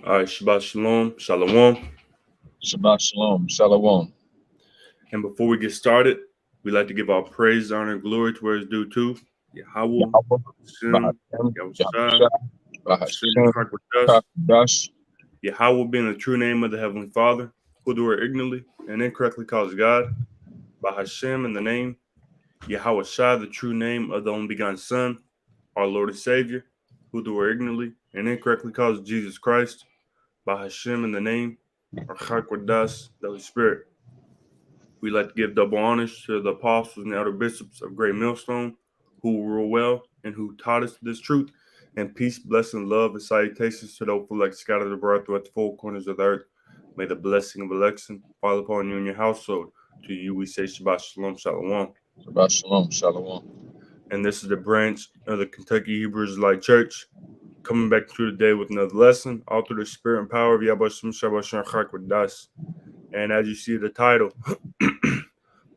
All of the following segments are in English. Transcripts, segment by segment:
All right, Shabbat Shalom, Shalom. Shabbat shalom, shalom. And before we get started, we like to give our praise, honor, and glory to where it's due to Yahweh, Yahweh, Hashem, Ba'ashem, Yahushua, Yahusha, Hashem, Ba'ashem, Chakwadash. Kadash. Yahweh being the true name of the Heavenly Father, who do it ignorantly and incorrectly calls God. By Hashem in the name, Yahushua, the true name of the only begotten Son, our Lord and Savior, who do it ignorantly and incorrectly calls Jesus Christ. By Hashem in the name, our Chakwadash, the Holy Spirit. We like to give double honors to the apostles and elder bishops of Great Millstone, who rule well and who taught us this truth. And peace, blessing, love, and salutations to those who like scattered abroad throughout the four corners of the earth. May the blessing of election fall upon you and your household. To you we say Shabbat Shalom, Shalom. Shabbat shalom, shalom. And this is the branch of the Kentucky Hebrew Israelite Church, coming back to the day with another lesson, all through the spirit and power of Yahweh Shabbat Shalom. And as you see the title,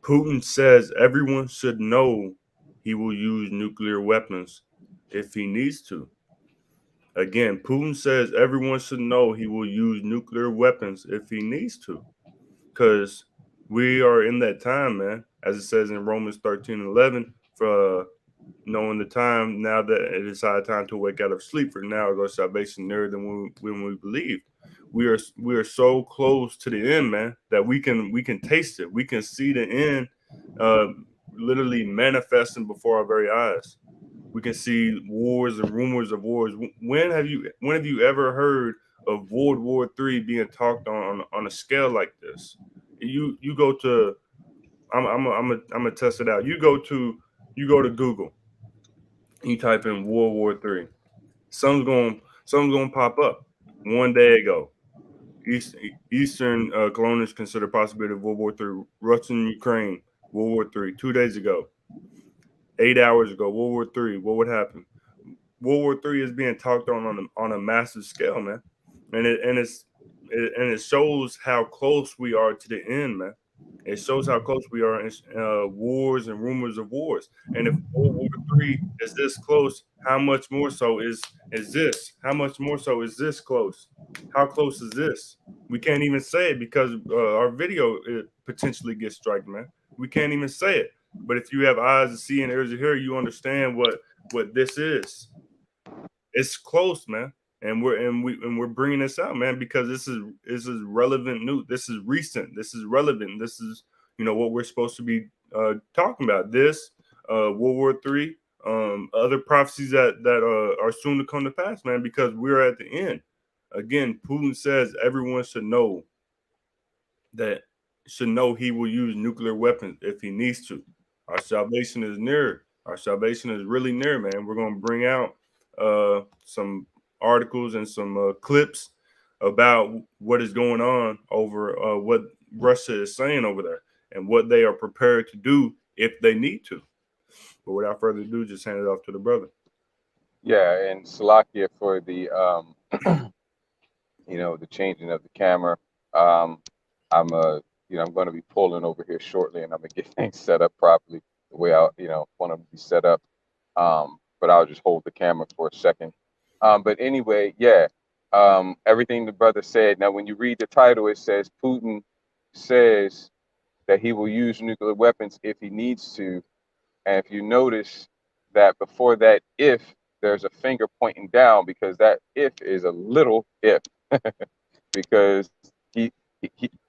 Putin says everyone should know he will use nuclear weapons if he needs to. Again, Putin says everyone should know he will use nuclear weapons if he needs to. Because we are in that time, man, as it says in Romans 13:11, for knowing the time now that it is high time to wake out of sleep, for now is our salvation nearer than when we believed. We are so close to the end, man, that we can taste it. We can see the end uh, literally manifesting before our very eyes. We can see wars and rumors of wars. When have you ever heard of World War III being talked on a scale like this? You go to I'm gonna test it out. You go to Google. You type in World War III. Something's gonna pop up. One day ago, Eastern colonists consider possibility of World War III. Russian Ukraine, World War III. 2 days ago, 8 hours ago, World War III. What would happen? World War III is being talked on a massive scale, man, and it shows how close we are to the end, man. It shows how close we are in wars and rumors of wars. And if World War III is this close, how much more so is this? How much more so is this close? How close is this? We can't even say it because our video potentially gets struck, man. We can't even say it. But if you have eyes to see and ears to hear, you understand what this is. It's close, man, and we're bringing this out, man, because this is relevant news. This is recent. This is relevant. This is what we're supposed to be talking about. This World War III, other prophecies that are soon to come to pass, man, because we're at the end. Again, Putin says everyone that should know he will use nuclear weapons if he needs to. Our salvation is near. Our salvation is really near, man. We're going to bring out some articles and some clips about what is going on over what Russia is saying over there and what they are prepared to do if they need to. But without further ado, just hand it off to the brother. Yeah, and Salakia for the the changing of the camera. I'm I'm going to be pulling over here shortly, and I'm gonna get things set up properly the way I want them to be set up. But I'll just hold the camera for a second. But anyway, yeah. Everything the brother said. Now, when you read the title, it says Putin says that he will use nuclear weapons if he needs to. And if you notice that before that if, there's a finger pointing down because that if is a little if because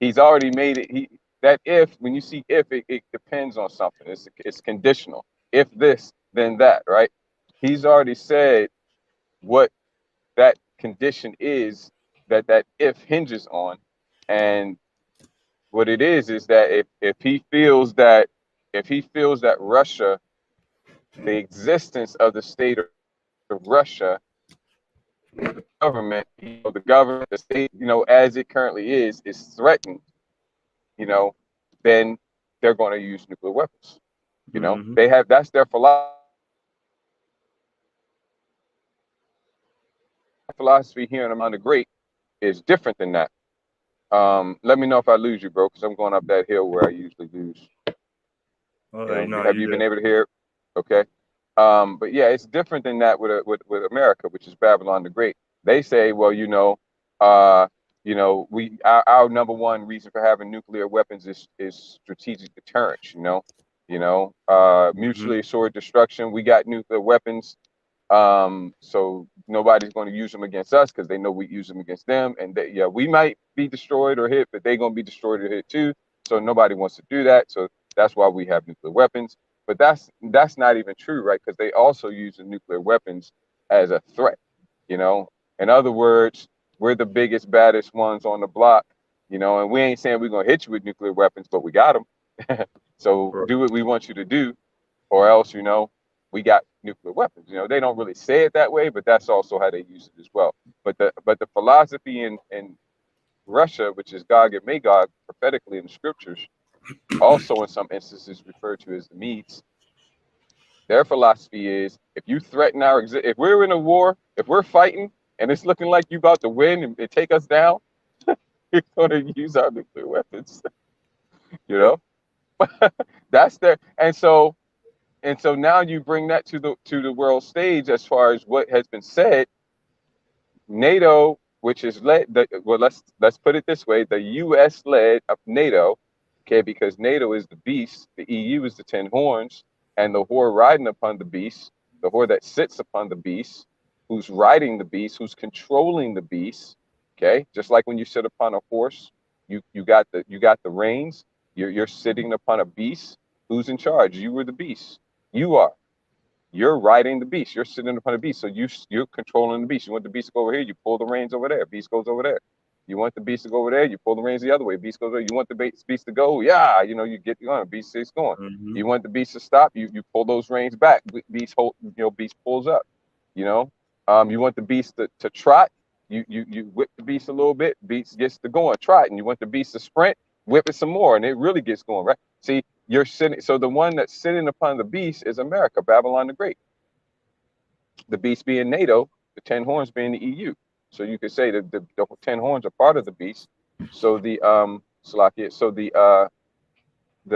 he's already made it. That if, when you see if, it depends on something. It's conditional. If this, then that, right? He's already said what that condition is that if hinges on, and what it is that if he feels that Russia, the existence of the state of Russia, government, the government, the state, as it currently is threatened, then they're going to use nuclear weapons. Mm-hmm. They have, that's their philosophy here in Among the Great is different than that. Let me know if I lose you, bro, because I'm going up that hill where I usually lose. Have you been able to hear it? Okay. But yeah, it's different than that with America, which is Babylon the Great. They say, well, You know, our number one reason for having nuclear weapons is strategic deterrence. Hmm. Mutually assured destruction. We got nuclear weapons, so nobody's going to use them against us because they know we use them against them. And yeah, we might be destroyed or hit, but they're going to be destroyed or hit too. So nobody wants to do that. So that's why we have nuclear weapons. But that's not even true, right? Because they also use the nuclear weapons as a threat. You know, in other words, we're the biggest, baddest ones on the block. And we ain't saying we're gonna hit you with nuclear weapons, but we got them. So Right. do what we want you to do, or else, we got nuclear weapons. They don't really say it that way, but that's also how they use it as well. But the philosophy in Russia, which is Gog and Magog, prophetically in the scriptures, also in some instances referred to as the Medes. Their philosophy is if you threaten if we're in a war, if we're fighting and it's looking like you about to win and take us down, you're going to use our nuclear weapons. You Yep. know, that's their and so now you bring that to the world stage as far as what has been said. NATO, which is well, let's put it this way: the U.S. led of NATO, okay, because NATO is the beast, the EU is the 10 horns, and the whore riding upon the beast, the whore that sits upon the beast, who's riding the beast, who's controlling the beast, okay, just like when you sit upon a horse, you got the reins, you're sitting upon a beast. Who's in charge? You were the beast. You are. You're riding the beast. You're sitting upon the beast. So you're controlling the beast. You want the beast to go over here, you pull the reins over there. Beast goes over there. You want the beast to go over there, you pull the reins the other way. Beast goes there. You want the beast to go, yeah. You get going. Beast stays going. Hmm. You want the beast to stop. You pull those reins back. Beast pulls up. You know. You want the beast to trot. You whip the beast a little bit. Beast gets to going, trot. And you want the beast to sprint. Whip it some more, and it really gets going. Right. See, you're sitting. So the one that's sitting upon the beast is America, Babylon the Great. The beast being NATO, the 10 horns being the EU. So you could say that the 10 horns are part of the beast. So the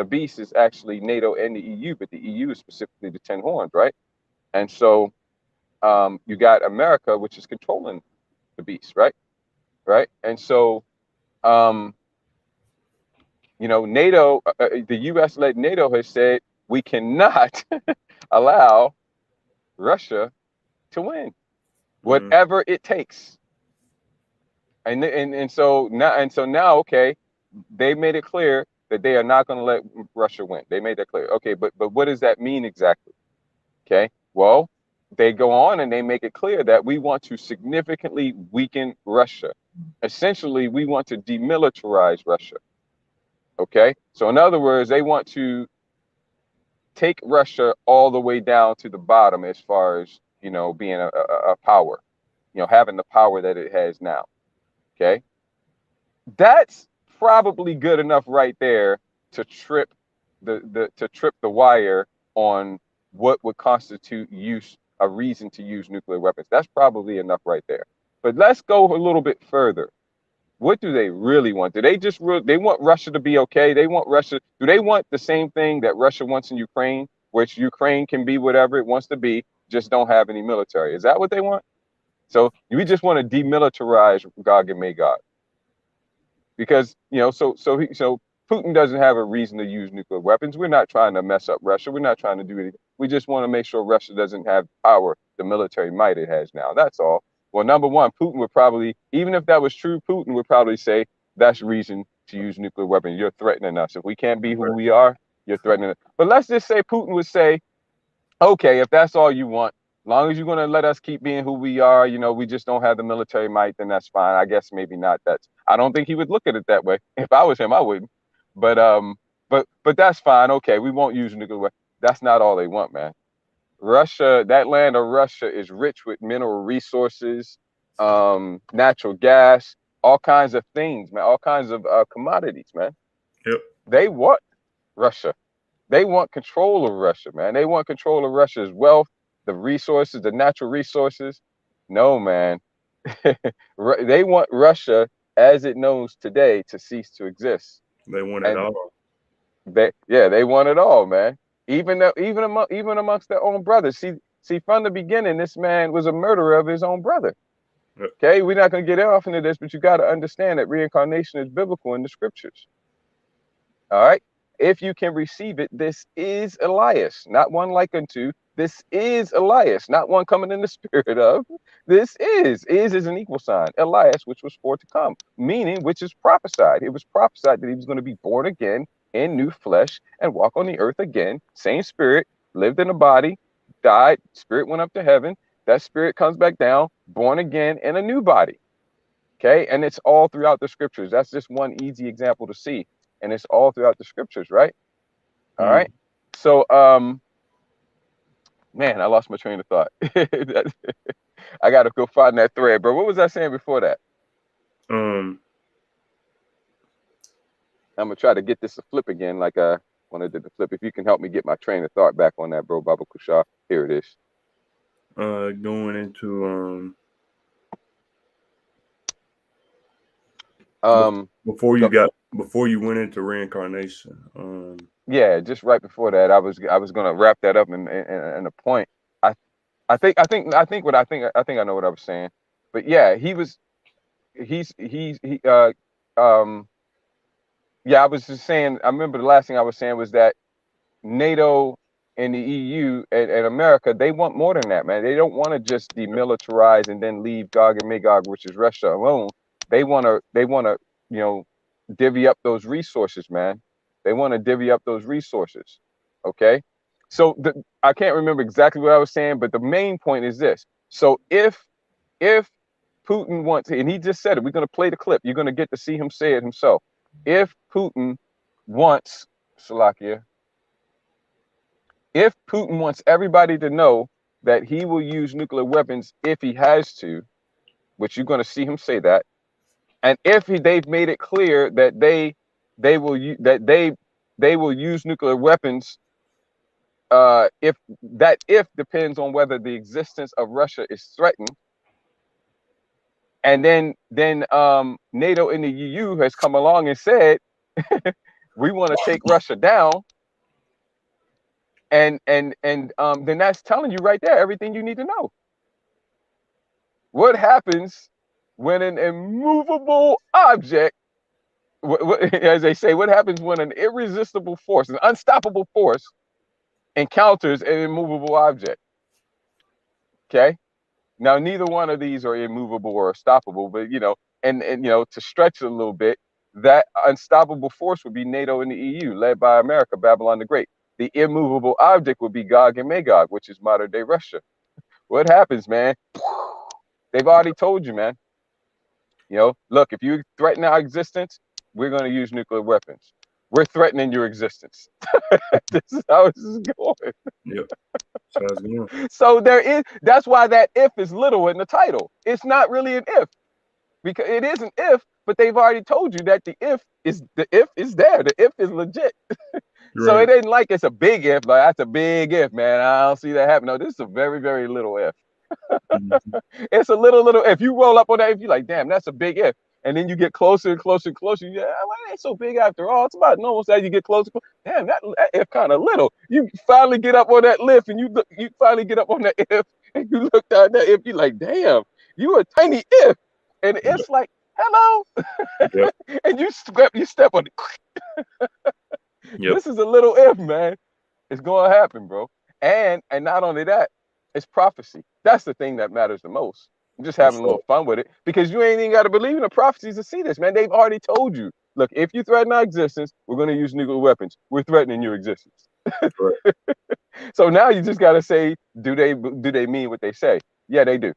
beast is actually NATO and the EU, but the EU is specifically the 10 horns, right? And so you got America, which is controlling the beast, right? Right. And so um, NATO, the U.S. led NATO has said we cannot allow Russia to win, Hmm. whatever it takes. And so now, okay, they made it clear that they are not going to let Russia win. They made that clear. Okay, but what does that mean exactly? Okay, well, they go on and they make it clear that we want to significantly weaken Russia. Essentially, we want to demilitarize Russia. Okay, so in other words, they want to take Russia all the way down to the bottom as far as being a power, having the power that it has now. Okay, that's probably good enough right there to trip the wire on what would constitute a reason to use nuclear weapons. That's probably enough right there. But let's go a little bit further. What do they really want? Do they they want Russia to be okay? They want Russia. Do they want the same thing that Russia wants in Ukraine, which Ukraine can be whatever it wants to be, just don't have any military? Is that what they want? So we just want to demilitarize Gog and Magog because so Putin doesn't have a reason to use nuclear weapons. We're not trying to mess up Russia. We're not trying to do anything. We just want to make sure Russia doesn't have power, the military might it has now. That's all. Well, number one, Putin would probably, even if that was true, Putin would probably say that's reason to use nuclear weapons. You're threatening us. If we can't be who we are, you're threatening us. But let's just say Putin would say, okay, if that's all you want, long as you're going to let us keep being who we are, we just don't have the military might, then that's fine. I guess maybe not. I don't think he would look at it that way. If I was him, I wouldn't. But that's fine. Okay, we won't use nuclear weapons. That's not all they want, man. Russia, that land of Russia is rich with mineral resources, natural gas, all kinds of things, man, all kinds of commodities, man. Yep. They want Russia. They want control of Russia, man. They want control of Russia's wealth, the resources, the natural resources. No, man. They want Russia as it knows today to cease to exist. They want it And all. they want it all, man. Even amongst their own brothers. See, from the beginning, this man was a murderer of his own brother. Yep. Okay, we're not going to get off into this, but you got to understand that reincarnation is biblical in the scriptures. All right. If you can receive it, this is Elias, not one like unto. This is Elias, not one coming in the spirit of. This is an equal sign. Elias, which was for to come, meaning which is prophesied. It was prophesied that he was going to be born again in new flesh and walk on the earth again. Same spirit, lived in a body, died, spirit went up to heaven. That spirit comes back down, born again in a new body. Okay. And it's all throughout the scriptures. That's just one easy example to see. And it's all throughout the scriptures, right? All right. So, man, I lost my train of thought. I got to go find that thread, bro. What was I saying before that? I'm going to try to get this to flip again like I wanted it to flip. If you can help me get my train of thought back on that, bro, Baba Kushar. Here it is. Going into before you went into reincarnation. Yeah, just right before that, I was gonna wrap that up in a point. I think I know what I was saying, but yeah, he yeah, I was just saying. I remember the last thing I was saying was that NATO and the EU and America, they want more than that, man. They don't want to just demilitarize and then leave Gog and Magog, which is Russia, alone. They want to, divvy up those resources, man. They want to divvy up those resources. Okay. So I can't remember exactly what I was saying, but the main point is this. So if Putin wants, and he just said it, we're going to play the clip. You're going to get to see him say it himself. If Putin wants, Slovakia, if Putin wants everybody to know that he will use nuclear weapons if he has to, which you're going to see him say that, and if they've made it clear that they will use nuclear weapons, if depends on whether the existence of Russia is threatened, and then NATO and the EU has come along and said we want to take Russia down. And then that's telling you right there everything you need to know. What happens when an immovable object, as they say, what happens when an irresistible force, an unstoppable force, encounters an immovable object? Okay. Now, neither one of these are immovable or stoppable, but and to stretch it a little bit, that unstoppable force would be NATO and the EU, led by America, Babylon the Great. The immovable object would be Gog and Magog, which is modern day Russia. What happens, man? They've already told you, man. Look, if you threaten our existence, we're going to use nuclear weapons. We're threatening your existence. This is how this is going. Yep. So that's why that if is little in the title. It's not really an if, because it is an if, but they've already told you that the if is there. The if is legit. So right. It ain't like it's a big if, like that's a big if, man. I don't see that happen. No, this is a very, very little if. It's a little if. You roll up on that if, you're like, damn, that's a big if. And then you get closer and closer and closer. Yeah, well, it ain't so big after all. It's about normal size. You get closer. Damn, that if kind of little. You finally get up on that lift, and you finally get up on that if, and you look down that if. You like, damn, you a tiny if, and it's like, hello, yep. And you step on it. Yep. This is a little if, man. It's gonna happen, bro. And not only that, it's prophecy. That's the thing that matters the most. I'm just having a little fun with it, because you ain't even got to believe in the prophecies to see this, man. They've already told you. Look, if you threaten our existence, we're going to use nuclear weapons. We're threatening your existence. Right. So now you just got to say, do they mean what they say? Yeah, they do.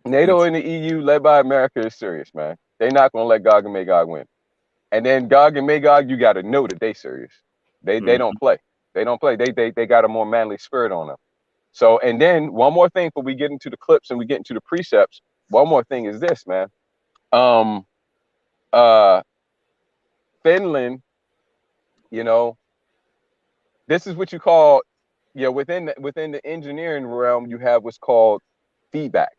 NATO and the EU, led by America, is serious, man. They're not going to let Gog and Magog win. And then Gog and Magog, you got to know that they serious. They don't play. They don't play. They got a more manly spirit on them. So, and then one more thing before we get into the clips and we get into the precepts. One more thing is this, man. Finland, this is what you call, within the engineering realm, you have what's called feedback.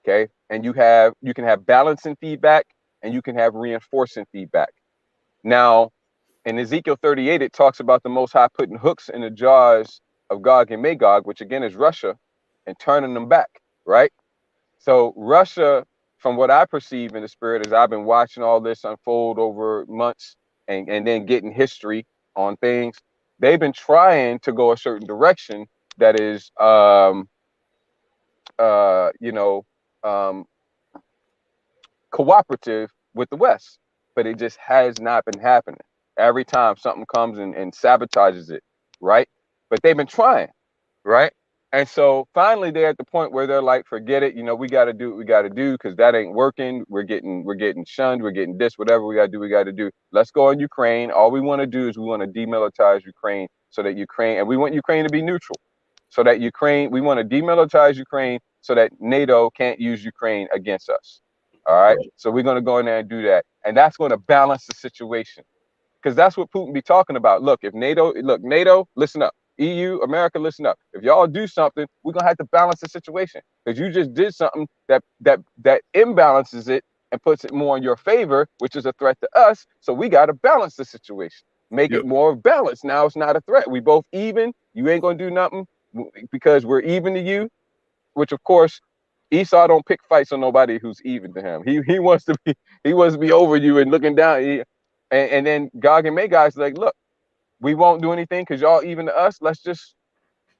Okay. And you can have balancing feedback and you can have reinforcing feedback. Now, in Ezekiel 38, it talks about the Most High putting hooks in the jaws of Gog and Magog, which again is Russia, and turning them back, right? So Russia, from what I perceive in the spirit, as I've been watching all this unfold over months and then getting history on things, they've been trying to go a certain direction that is, you know, um, cooperative with the West, but it just has not been happening. Every time something comes and sabotages it, right? But they've been trying, right? And so finally they're at the point where they're like, forget it, you know, we got to do what we got to do because that ain't working. We're getting shunned, we're getting this, whatever we got to do, we got to do. Let's go on Ukraine. All we want to do is we want to demilitarize Ukraine so that Ukraine, and we want Ukraine to be neutral, so that Ukraine, we want to demilitarize Ukraine so that NATO can't use Ukraine against us. All right. Right. So we're going to go in there and do that. And that's going to balance the situation because that's what Putin be talking about. Look, if NATO, listen up. EU, America, listen up. If y'all do something, we're going to have to balance the situation because you just did something that imbalances it and puts it more in your favor, which is a threat to us. So we got to balance the situation, make Yep. it more balanced. Now it's not a threat. We both even. You ain't going to do nothing because we're even to you, which of course Esau don't pick fights on nobody who's even to him. He wants to be over you and looking down. And then Gog and Magog's like, look, we won't do anything because y'all even to us. Let's just,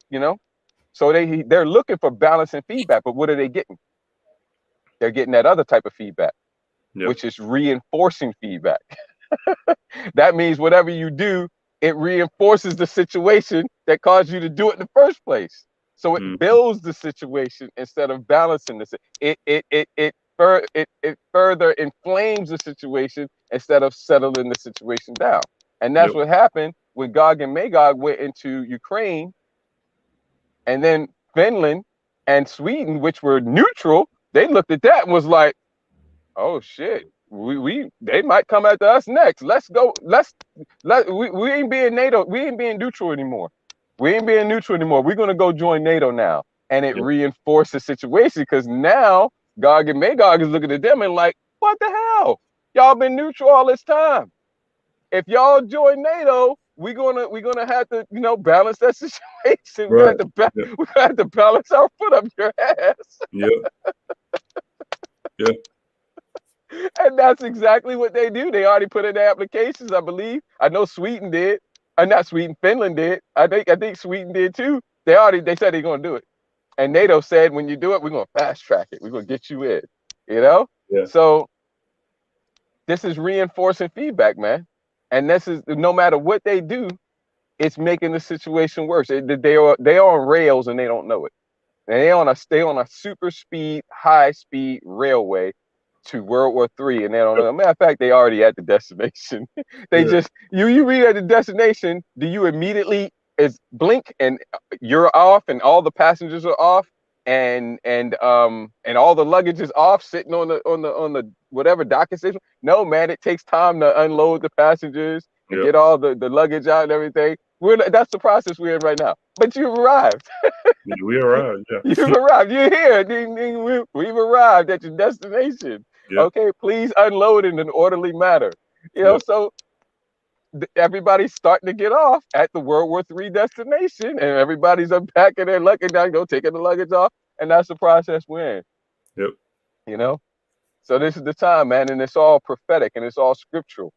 you know. So they're looking for balance and feedback, but what are they getting? They're getting that other type of feedback, Yep. which is reinforcing feedback. That means whatever you do, it reinforces the situation that caused you to do it in the first place. So it builds the situation instead of balancing this. It further inflames the situation instead of settling the situation down. And that's Yep. what happened when Gog and Magog went into Ukraine, and then Finland and Sweden, which were neutral, they looked at that and was like, oh shit, we they might come after us next. Let's go. We ain't being NATO. We ain't being neutral anymore. We ain't being neutral anymore. We're gonna go join NATO now, and it Yep. reinforced the situation because now Gog and Magog is looking at them and like, what the hell? Y'all been neutral all this time. If y'all join NATO, we're gonna have to, balance that situation. We're gonna Right. have to Yep. we're gonna have to balance our foot up your ass. Yep. Yep. And that's exactly what they do. They already put in their applications, I believe. I know Sweden did. Not Sweden, Finland did. I think Sweden did too. They said they're gonna do it. And NATO said when you do it, we're gonna fast track it. We're gonna get you in. You know? Yeah. So this is reinforcing feedback, man. And this is no matter what they do, it's making the situation worse. They are on rails and they don't know it. They on a super speed, high speed railway to World War III, and they don't know. Matter of fact, they already at the destination. They Yeah. just you read at the destination. Do you immediately is blink and you're off, and all the passengers are off, and all the luggage is off, sitting on the whatever docking station? No, man, it takes time to unload the passengers and Yep. get all the luggage out and everything. That's the process we're in right now. But you've arrived. Yeah, we arrived. You've Yeah. arrived. You're here. Ding, ding, we've arrived at your destination. Yep. Okay, please unload in an orderly manner. Yep. So everybody's starting to get off at the World War III destination, and everybody's unpacking their luggage down, taking the luggage off, and that's the process we're in. Yep. You know, so this is the time, man, and it's all prophetic and it's all scriptural.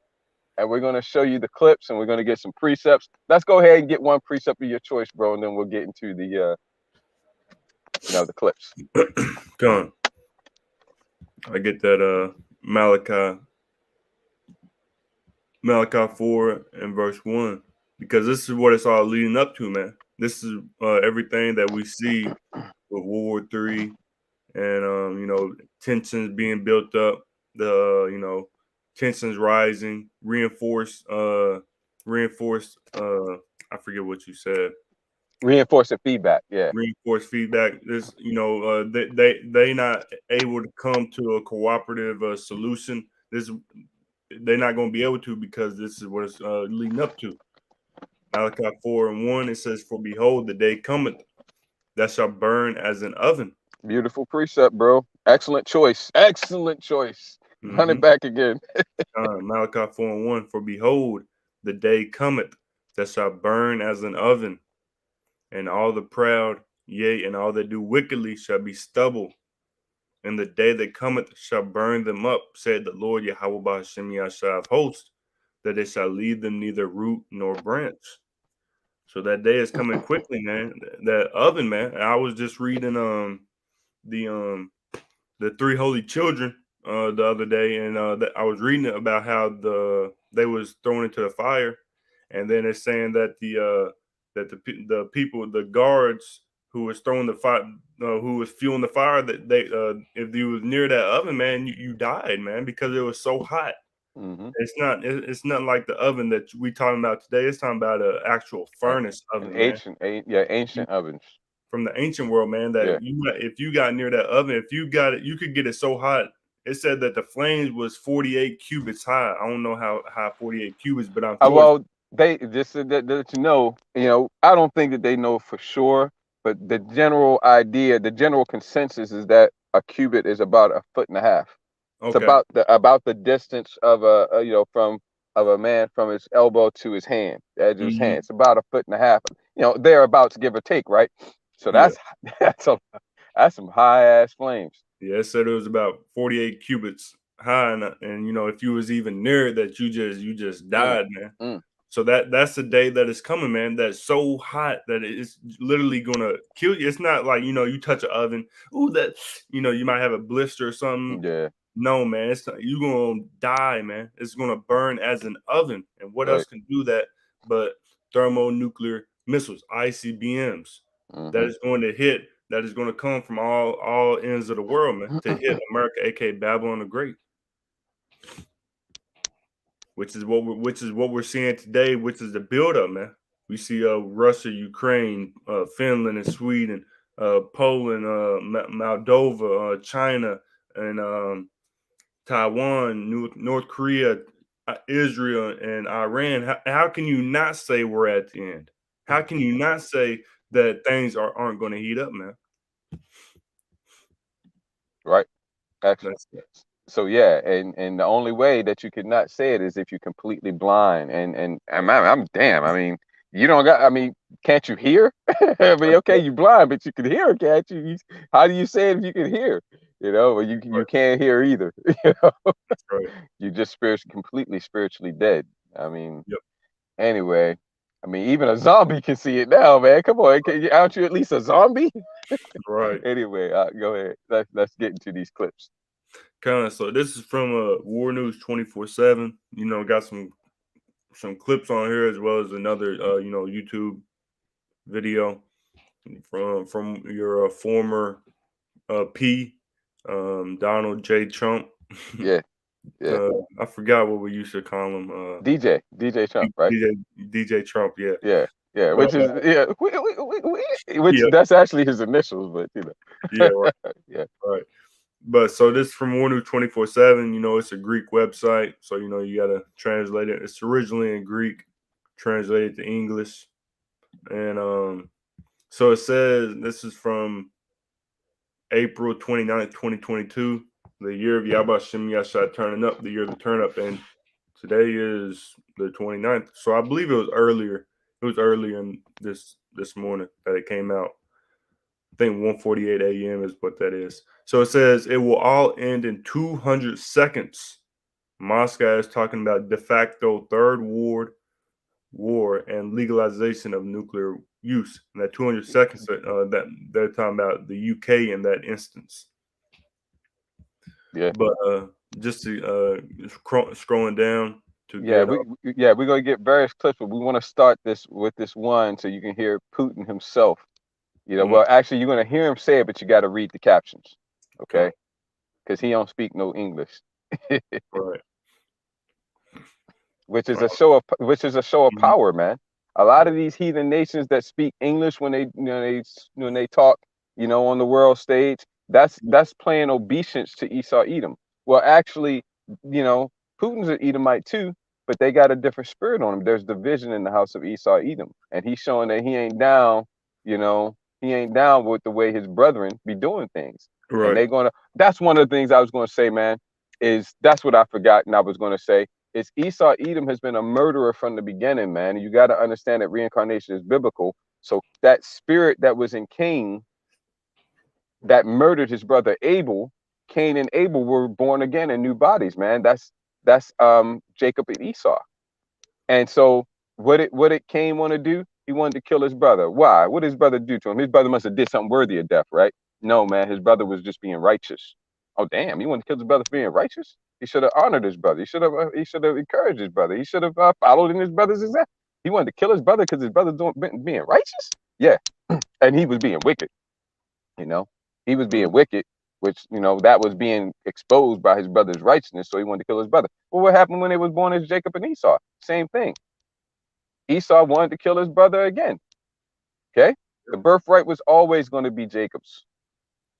And we're going to show you the clips, and we're going to get some precepts. Let's go ahead and get one precept of your choice, bro, and then we'll get into the clips. Come on. I get that Malachi 4 and verse 1, because this is what it's all leading up to, man. This is everything that we see with World War III, and tensions being built up, the tensions rising, reinforced I forget what you said. Reinforcing feedback, yeah. Reinforced feedback. This, they not able to come to a cooperative solution. They're not going to be able to, because this is what it's leading up to. Malachi 4 and 1, it says, "For behold, the day cometh that shall burn as an oven." Beautiful precept, bro. Excellent choice. Excellent choice. Run it back again. Malachi 4 and 1, "For behold, the day cometh that shall burn as an oven, and all the proud, yea, and all that do wickedly shall be stubble. and the day that cometh shall burn them up, said the Lord Yahweh Ba'ashem Yashar of hosts, that it shall leave them neither root nor branch. So that day is coming quickly, man. That oven, man. I was just reading the three holy children the other day, and I was reading about how they was thrown into the fire, and then it's saying that the people, the guards who was throwing the fire, who was fueling the fire, that they if you was near that oven, man, you died, man, because it was so hot. Mm-hmm. It's not like the oven that we talking about today. It's talking about an actual furnace An oven, man, ancient ovens. from the ancient world, man. Yeah. That if you got near that oven, if you got it, you could get it so hot. It said that the flames was 48 cubits high. I don't know how high 48 cubits, but I'm sure. Well, they just that you know, I don't think that they know for sure, but the general idea, the general consensus is that a cubit is about 1.5 feet. It's Okay. about the distance of you know, from of a man from his elbow to his hand, the edge of his hand. It's about 1.5 feet. You know, thereabouts, give or take, right? So Yeah. that's some high ass flames. Yeah, it said it was about 48 cubits high, and you know, if you was even near it, that you just Mm, died, man. mm. So that's the day that is coming, man. That's so hot that it's literally gonna kill you. It's not like, you know, you touch an oven, ooh, that, you know, you might have a blister or something. Yeah, No, man, it's not, you gonna die, man. It's gonna burn as an oven, and what else right. can do that but thermonuclear missiles, ICBMs, that Mm-hmm. is going to hit, that is going to come from all ends of the world, man, to hit America, aka Babylon the Great, which is what we're seeing today, which is the buildup, man. We see Russia, Ukraine, Finland, and Sweden, Poland, Moldova, China, and Taiwan, North Korea, Israel, and Iran. How can you not say we're at the end? How can you not say that things aren't going to heat up, man? Right. Excellent. That's it. So yeah, and the only way that you could not say it is if you're completely blind. I'm damn. I mean, you don't got. I mean, can't you hear? I mean, That's okay, you blind, but you can hear, can't you? How do you say it if you can hear? You know, but you right. can't hear either. You know, That's right. you're just completely spiritually dead. I mean, Yep. anyway. I mean, even a zombie can see it now, man. Come on, aren't you at least a zombie? Right. Anyway, go ahead. Let's get into these clips. Kind of. So this is from War News 24/7. You know, got some clips on here as well as another you know, YouTube video from your former P Donald J. Trump. Yeah, yeah. I forgot what we used to call him. DJ Trump, right? DJ Trump. Yeah. Yeah, yeah. But Which is which yeah, that's actually his initials, but you yeah, know, right, yeah, right. But so this from War News 24/7. You know, it's a Greek website, so you know you gotta translate it. It's originally in Greek, translated to English, and so it says this is from April 29th, 2022, the year of Yabba Shem Yashai turning up, the year of the turn up, and today is the 29th. So I believe it was earlier. It was earlier in this morning that it came out. I think 1:48 a.m. is what that is. So it says it will all end in 200 seconds. Moscow is talking about de facto third world war and legalization of nuclear use. And that 200 seconds that they're talking about the UK in that instance. yeah, But just to scrolling down to yeah. get We're gonna get various clips, but we want to start this with this one so you can hear Putin himself. You know, mm, well, actually, you're gonna hear him say it, but you got to read the captions, kind okay? Because he don't speak no English, right. which is Uh, a show of mhm, power, man. A lot of these heathen nations that speak English when they talk, you know, on the world stage, that's playing obeisance to Esau Edom. Well, actually, you know, Putin's an Edomite too, but they got a different spirit on him. There's division in the house of Esau Edom, and he's showing that he ain't down, you know, he ain't down with the way his brethren be doing things. And right. they're gonna that's one of the things I was gonna say, man, is that's what I forgot and I was gonna say is Esau Edom has been a murderer from the beginning, man. And you got to understand that reincarnation is biblical. So that spirit that was in Cain that murdered his brother Abel, Cain and Abel were born again in new bodies, man. That's Jacob and Esau. And so what did Cain want to do? He wanted to kill his brother. Why? What did his brother do to him? His brother must have did something worthy of death, right? No, man. His brother was just being righteous. Oh, damn. He wanted to kill his brother for being righteous? He should have honored his brother. He should have encouraged his brother. He should have followed in his brother's example. He wanted to kill his brother because his brother being righteous? Yeah. And he was being wicked. He was being wicked, which, that was being exposed by his brother's righteousness. So he wanted to kill his brother. Well, what happened when they was born as Jacob and Esau? Same thing. Esau wanted to kill his brother again. Okay. The birthright was always going to be Jacob's.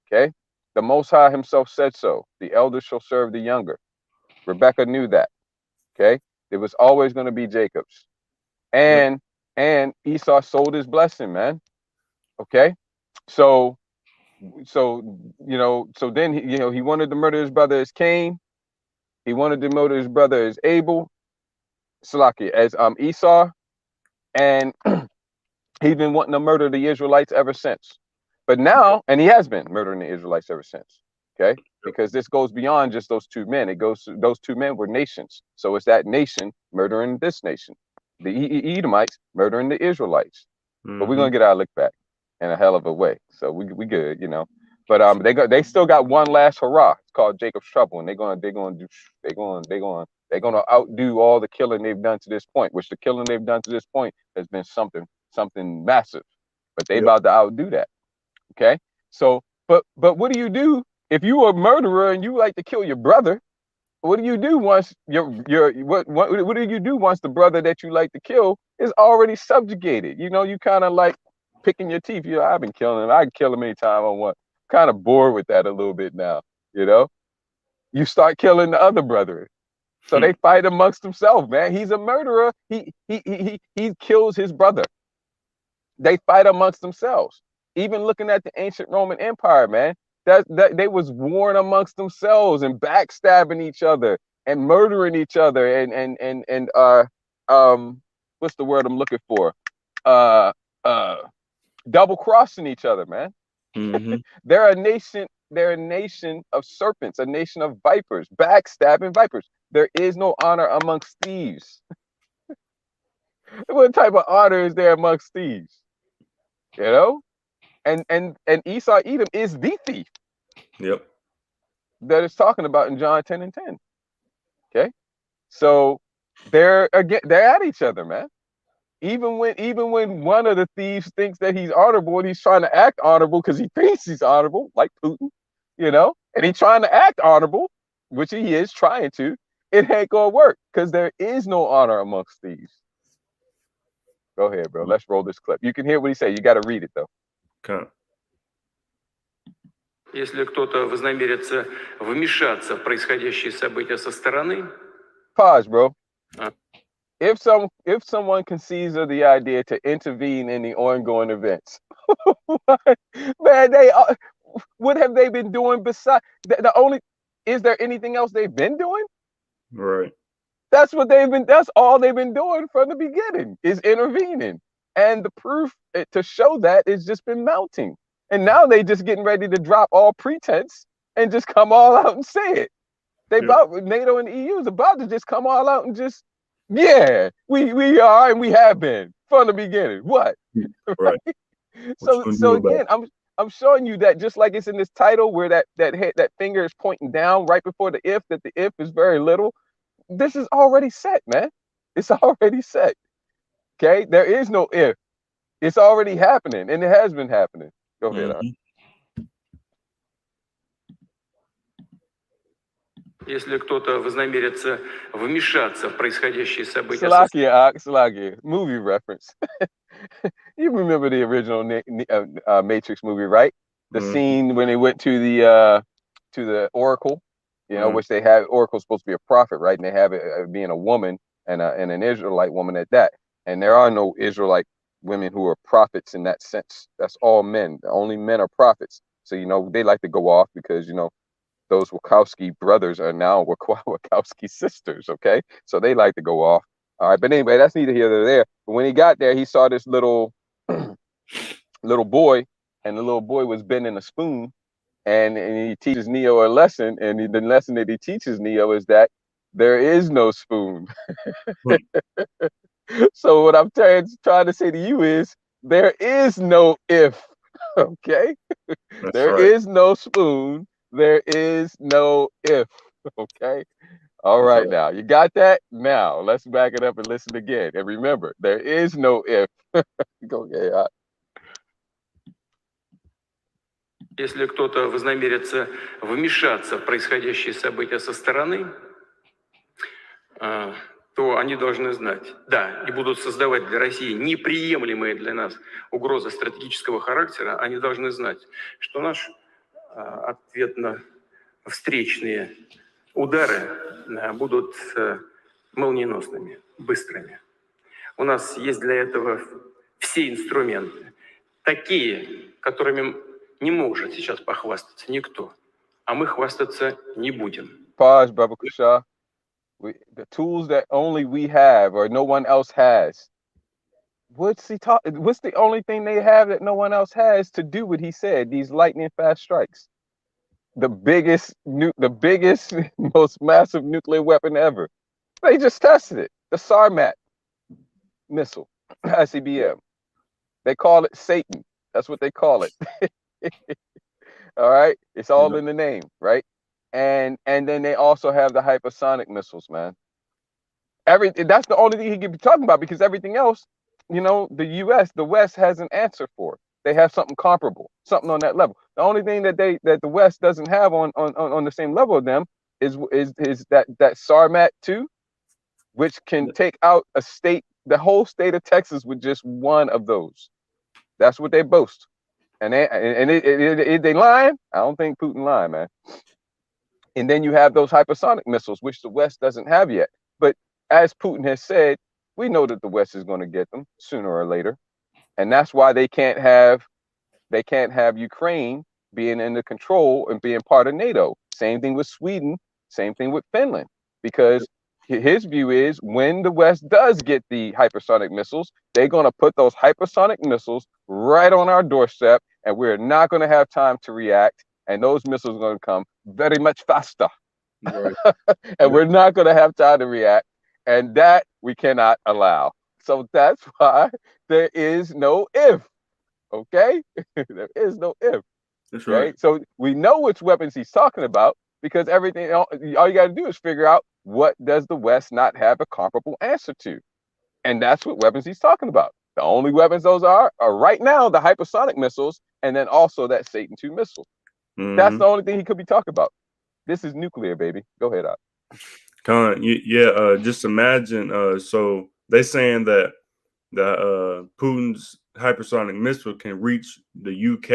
Okay. The Most High himself said so. The elder shall serve the younger. Rebecca knew that. Okay. It was always going to be Jacob's. And Esau sold his blessing, man. Okay. So then he wanted to murder his brother as Cain. He wanted to murder his brother as Abel, as Esau, and he's been wanting to murder the Israelites ever since. But now, and he has been murdering the Israelites ever since. Okay, because this goes beyond just those two men. It goes, those two men were nations. So it's that nation murdering this nation, the Edomites murdering the Israelites. But we're gonna get our lick back in a hell of a way. So we good, But they still got one last hurrah. It's called Jacob's trouble, and they're gonna outdo all the killing they've done to this point. Which the killing they've done to this point has been something massive. But they about to outdo that. Okay, so but what do you do if you are a murderer and you like to kill your brother? What do you do once what do you do once the brother that you like to kill is already subjugated? You kind of like picking your teeth. I've been killing him. I can kill him anytime I want. Kind of bored with that a little bit now. You start killing the other brother. So they fight amongst themselves, man. He's a murderer. He kills his brother. They fight amongst themselves. Even looking at the ancient Roman Empire, man, that they was warring amongst themselves and backstabbing each other and murdering each other and what's the word I'm looking for? Double crossing each other, man. They're a nation of serpents, a nation of vipers, backstabbing vipers. There is no honor amongst thieves. What type of honor is there amongst thieves? And Esau Edom is the thief. Yep. That it's talking about in John 10 and 10. Okay. So they're at each other, man. Even when one of the thieves thinks that he's honorable and he's trying to act honorable because he thinks he's honorable, like Putin, and he's trying to act honorable, which he is trying to, it ain't gonna work because there is no honor amongst thieves. Go ahead, bro. Let's roll this clip. You can hear what he said. You got to read it though. Okay. Если кто-то вознамерится вмешаться в происходящие события со стороны. Pause, bro. If someone conceives of the idea to intervene in the ongoing events, man, what have they been doing besides is there anything else they've been doing? Right. That's all they've been doing from the beginning, is intervening. And the proof to show that is just been mounting. And now they just getting ready to drop all pretense and just come all out and say it. NATO and the EU is about to just come all out and just, yeah, we are and we have been from the beginning. What? Right. So again, I'm showing you that just like it's in this title where that finger is pointing down right before the if, that the if is very little. This is already set, man. It's already set. Okay, there is no if. It's already happening, and it has been happening. Go ahead. Если кто-то вознамерится вмешаться в происходящие события. Salakia, movie reference. You remember the original Matrix movie, right? The scene when they went to the Oracle, which they have. Oracle's supposed to be a prophet, right? And they have it being a woman and an Israelite woman at that. And there are no Israelite women who are prophets in that sense. That's all men. Only men are prophets. So they like to go off because those Wachowski brothers are now Wachowski sisters. Okay, so they like to go off. All right, but anyway, that's neither here nor there. But when he got there, he saw this little boy, and the little boy was bending a spoon, and he teaches Neo a lesson, and the lesson that he teaches Neo is that there is no spoon. So what I'm trying to say to you is there is no if. Okay, That's there right. is no spoon. There is no if. Okay. All That's right, right. now you got that. Now let's back it up and listen again. And remember, there is no if. Go ahead. Если кто-то вознамерится вмешаться в происходящие события со стороны, то они должны знать, да, и будут создавать для России неприемлемые для нас угрозы стратегического характера, они должны знать, что наш ответно-встречные удары будут молниеносными, быстрыми. У нас есть для этого все инструменты, такие, которыми не может сейчас похвастаться никто, а мы хвастаться не будем. Pause, Baba Kusha. The tools that only we have or no one else has. What's the only thing they have that no one else has to do what he said? These lightning fast strikes. The biggest, most massive nuclear weapon ever. They just tested it. The Sarmat missile, ICBM. They call it Satan. That's what they call it. All right, it's all in the name, right? And then they also have the hypersonic missiles, man. That's the only thing he could be talking about, because everything else, the West has an answer for. They have something comparable, something on that level. The only thing that the West doesn't have on the same level of them is that Sarmat 2, which can take out a state, the whole state of Texas, with just one of those. That's what they boast. And they lying? I don't think Putin lying, man. And then you have those hypersonic missiles, which the West doesn't have yet. But as Putin has said, we know that the West is going to get them sooner or later. And that's why they can't have Ukraine being in the control and being part of NATO. Same thing with Sweden, same thing with Finland, because his view is when the West does get the hypersonic missiles, they're going to put those hypersonic missiles right on our doorstep, and we're not going to have time to react. And those missiles are going to come very much faster. Right. And we're not going to have time to react. And that we cannot allow. So that's why there is no if. Okay? There is no if. That's right. So we know which weapons he's talking about, because everything, all you got to do is figure out, what does the West not have a comparable answer to? And that's what weapons he's talking about. The only weapons those are right now the hypersonic missiles, and then also that Satan 2 missile. That's the only thing he could be talking about. This is nuclear, baby. Go ahead, Op. Just imagine. So they saying that Putin's hypersonic missile can reach the UK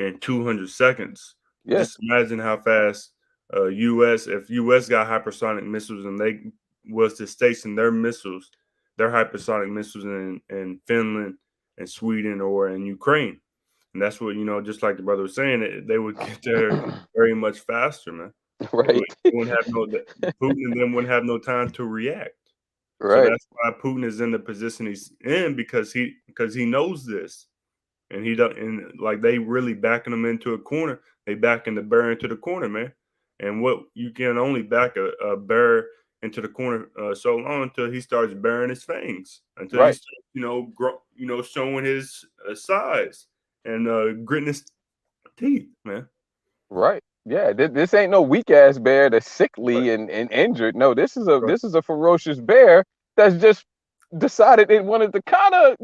in 200 seconds. Yeah. Just imagine how fast if US got hypersonic missiles and they was to station their hypersonic missiles in Finland and Sweden or in Ukraine. And that's what, just like the brother was saying, they would get there very much faster, man. Right. Putin and them wouldn't have no time to react. Right. So that's why Putin is in the position he's in, because he knows this, and they really backing him into a corner. They backing the bear into the corner, man. And what you can only back a bear into the corner so long until he starts baring his fangs, until he starts, showing his size and gritting his teeth, man. Right. Yeah. This ain't no weak ass bear that's sickly and injured. No, this is a ferocious bear that's just decided it wanted to kind of,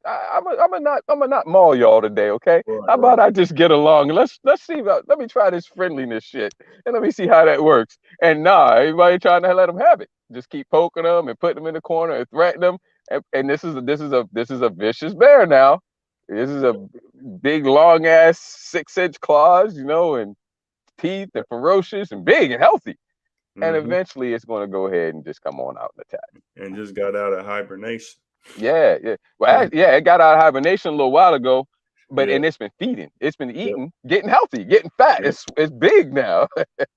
I'm not maul y'all today, okay? How about I just get along? Let's see let me try this friendliness shit, and let me see how that works. And everybody trying to let them have it. Just keep poking them and putting them in the corner and threaten them. And this is a vicious bear now. This is a big, long ass 6-inch claws, and teeth, and ferocious and big and healthy. And eventually it's going to go ahead and just come on out and attack. And just got out of hibernation. Yeah. Well, it got out of hibernation a little while ago, but and it's been feeding. It's been eating, getting healthy, getting fat. It's big now.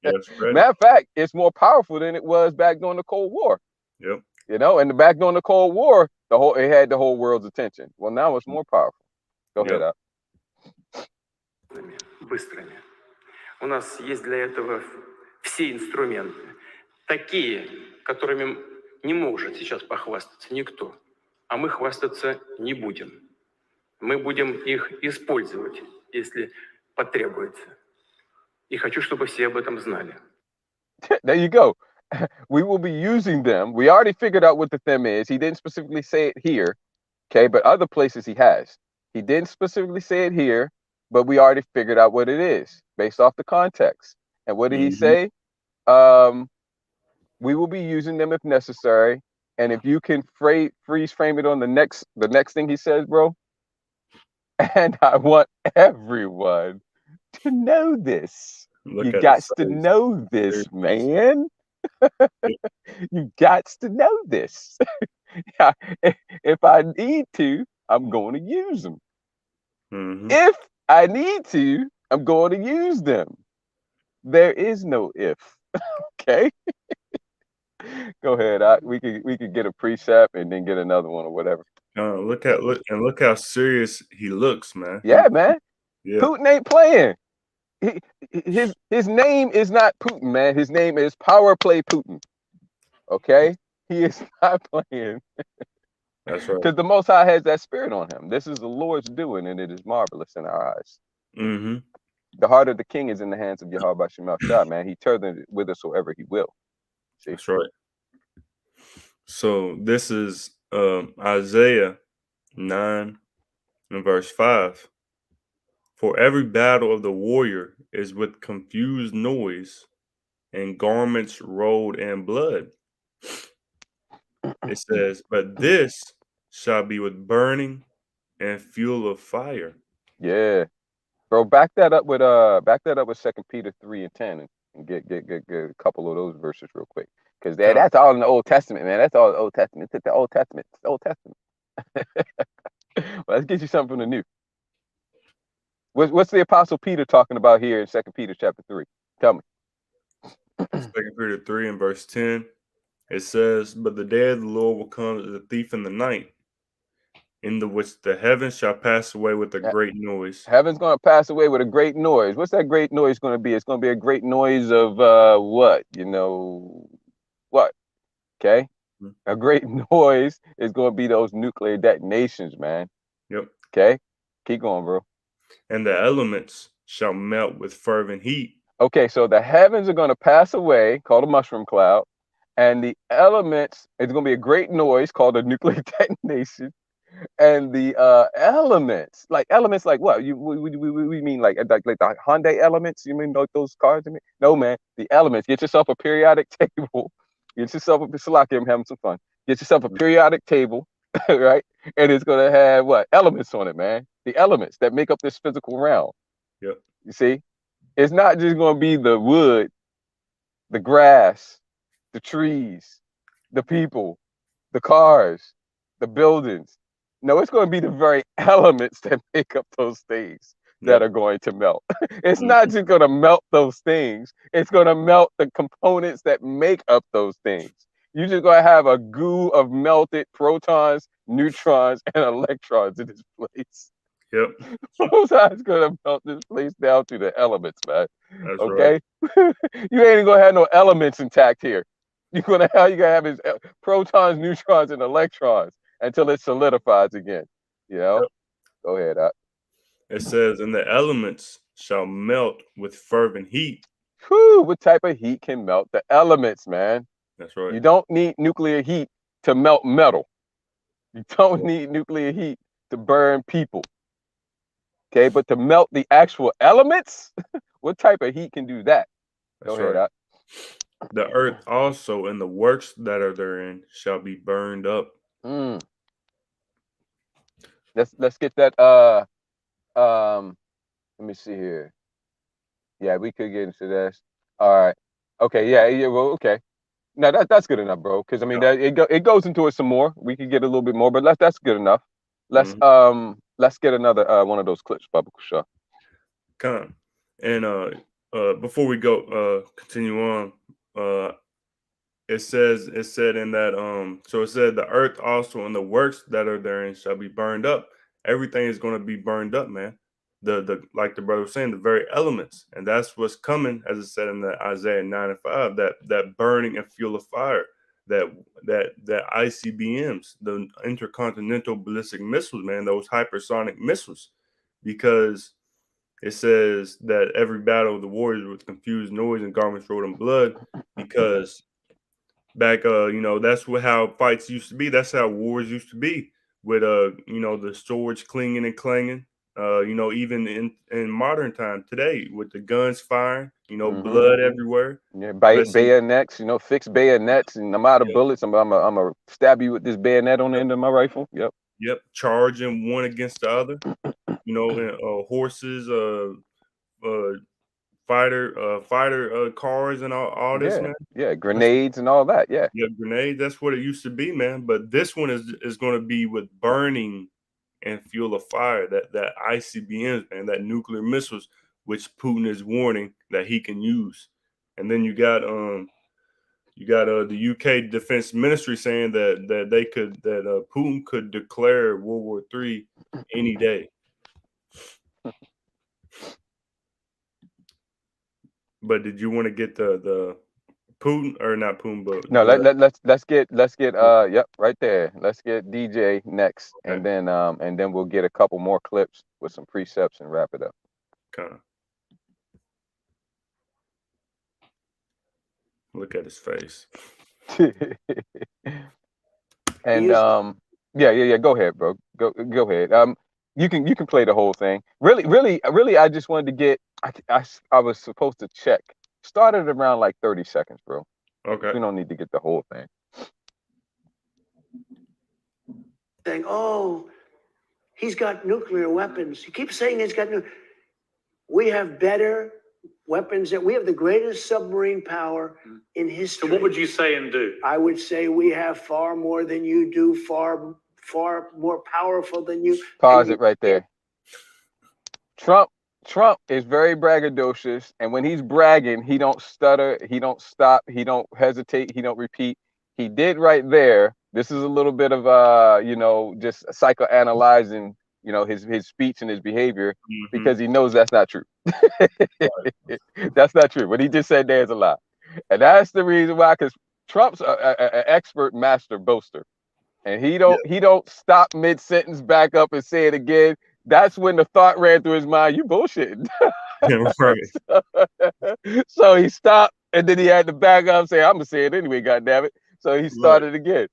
Matter of fact, it's more powerful than it was back during the Cold War. Yep. And back during the Cold War, it had the whole world's attention. Well, now it's more powerful. Go ahead, Al. быстрыми. У нас есть для этого все инструменты, такие, которыми не может сейчас похвастаться никто, а мы хвастаться не будем. Мы будем их использовать, если потребуется. И хочу, чтобы все об этом знали. There you go. We will be using them. We already figured out what the them is. He didn't specifically say it here, okay, but other places he has. He didn't specifically say it here, but we already figured out what it is based off the context. And what did he say? We will be using them if necessary. And if you can freeze frame it on the next thing he says, bro. And I want everyone to know this. You got to know this, man. You got to know this. If I need to, I'm going to use them. If I need to, I'm going to use them. There is no if. Okay. Go ahead. We could get a precept and then get another one or whatever. Look how serious he looks, man. Yeah, man. Yeah. Putin ain't playing. His name is not Putin, man. His name is Power Play Putin. Okay, he is not playing. That's right. Because the Most High has that spirit on him. This is the Lord's doing, and it is marvelous in our eyes. The heart of the king is in the hands of Yahweh Shemal Shah, man. He turneth it whithersoever he will. See? That's right. So this is Isaiah 9 and verse 5. For every battle of the warrior is with confused noise and garments rolled in blood. It says, but this shall be with burning and fuel of fire. Yeah. Bro, back that up with 2 Peter 3 and 10 and get a couple of those verses real quick. Because that's all in the Old Testament, man. That's all the Old Testament. It's the Old Testament. It's the Old Testament. Well, let's get you something from the new. What's the Apostle Peter talking about here in 2 Peter chapter 3? Tell me. 2 Peter 3 and verse 10. It says, but the day of the Lord will come as a thief in the night, in the which the heavens shall pass away with a great noise. Heaven's going to pass away with a great noise. What's that great noise going to be? It's going to be a great noise of what? You know, what? Okay. A great noise is going to be those nuclear detonations, man. Yep. Okay. Keep going, bro. And the elements shall melt with fervent heat. Okay, so the heavens are going to pass away, called a mushroom cloud, and the elements, it's going to be a great noise called a nuclear detonation. And the elements like what? We mean like the Hyundai elements? You mean like those cars? No, man. The elements. Get yourself a periodic table. Get yourself I'm having some fun. Get yourself a periodic table, right? And it's gonna have what? Elements on it, man. The elements that make up this physical realm. Yep. You see, it's not just gonna be the wood, the grass, the trees, the people, the cars, the buildings. No, it's going to be the very elements that make up those things that are going to melt. It's not just going to melt those things. It's going to melt the components that make up those things. You're just going to have a goo of melted protons, neutrons, and electrons in this place. Yep. Those guys going to melt this place down to the elements, man. That's okay? Right. You ain't going to have no elements intact here. You're going to have his protons, neutrons, and electrons until it solidifies again. You know? Yep. Go ahead. It says, and the elements shall melt with fervent heat. Whew, what type of heat can melt the elements, man? That's right. You don't need nuclear heat to melt metal. You don't need nuclear heat to burn people. Okay, but to melt the actual elements, what type of heat can do that? That's Go ahead. Right. The earth also and the works that are therein shall be burned up. Let's get that. Let me see here. Yeah, we could get into this. All right. Okay. Yeah. Well. Okay. No, that's good enough, bro. Because I mean, it goes into it some more. We could get a little bit more, but that's good enough. Let's get another one of those clips, Baba Kusha. Come. And before we go, continue on. It said in that so it said the earth also and the works that are therein shall be burned up. Everything is going to be burned up, man. like the brother was saying, the very elements, and that's what's coming, as it said in the Isaiah 9:5, that burning and fuel of fire, that ICBMs, the intercontinental ballistic missiles, man, those hypersonic missiles, because it says that every battle of the warriors with confused noise and garments rolled in blood, because back, that's how fights used to be. That's how wars used to be, with the swords clinging and clanging. Even in modern time today, with the guns firing, blood everywhere. Yeah, But bayonets, fixed bayonets, and I'm out of bullets. I'm gonna stab you with this bayonet on the end of my rifle. Yep. Charging one against the other. And, horses, fighter cars, and all this, man. Yeah, grenades and all that. Yeah, grenades. That's what it used to be, man. But this one is going to be with burning and fuel of fire. That ICBMs, man, that nuclear missiles, which Putin is warning that he can use. And then you got the UK Defense Ministry saying that Putin could declare World War III any day. But did you want to get the Putin, or not Putin, but no? Let's get yep, right there. Let's get DJ next, okay. and then we'll get a couple more clips with some precepts and wrap it up. Kind of. Look at his face. And yeah. Go ahead, bro. Go ahead. You can play the whole thing. Really, I just wanted to get. I was supposed to check. Started around like 30 seconds, bro. Okay. We don't need to get the whole thing. Saying, oh, he's got nuclear weapons. You keep saying he's got We have better weapons. We have the greatest submarine power in history. So what would you say and do? I would say we have far more than you do, far more powerful than you. Pause it right there. Trump is very braggadocious, and when he's bragging, he don't stutter, he don't stop, he don't hesitate, he don't repeat. He did right there. This is a little bit of just psychoanalyzing, his speech and his behavior, because he knows that's not true. That's not true. What he just said there is a lie, and that's the reason why. Because Trump's an expert master boaster, and he don't stop mid sentence, back up and say it again. That's when the thought ran through his mind, you bullshitting. Right. So he stopped, and then he had to back up and say, I'm gonna say it anyway, goddammit. So he started again.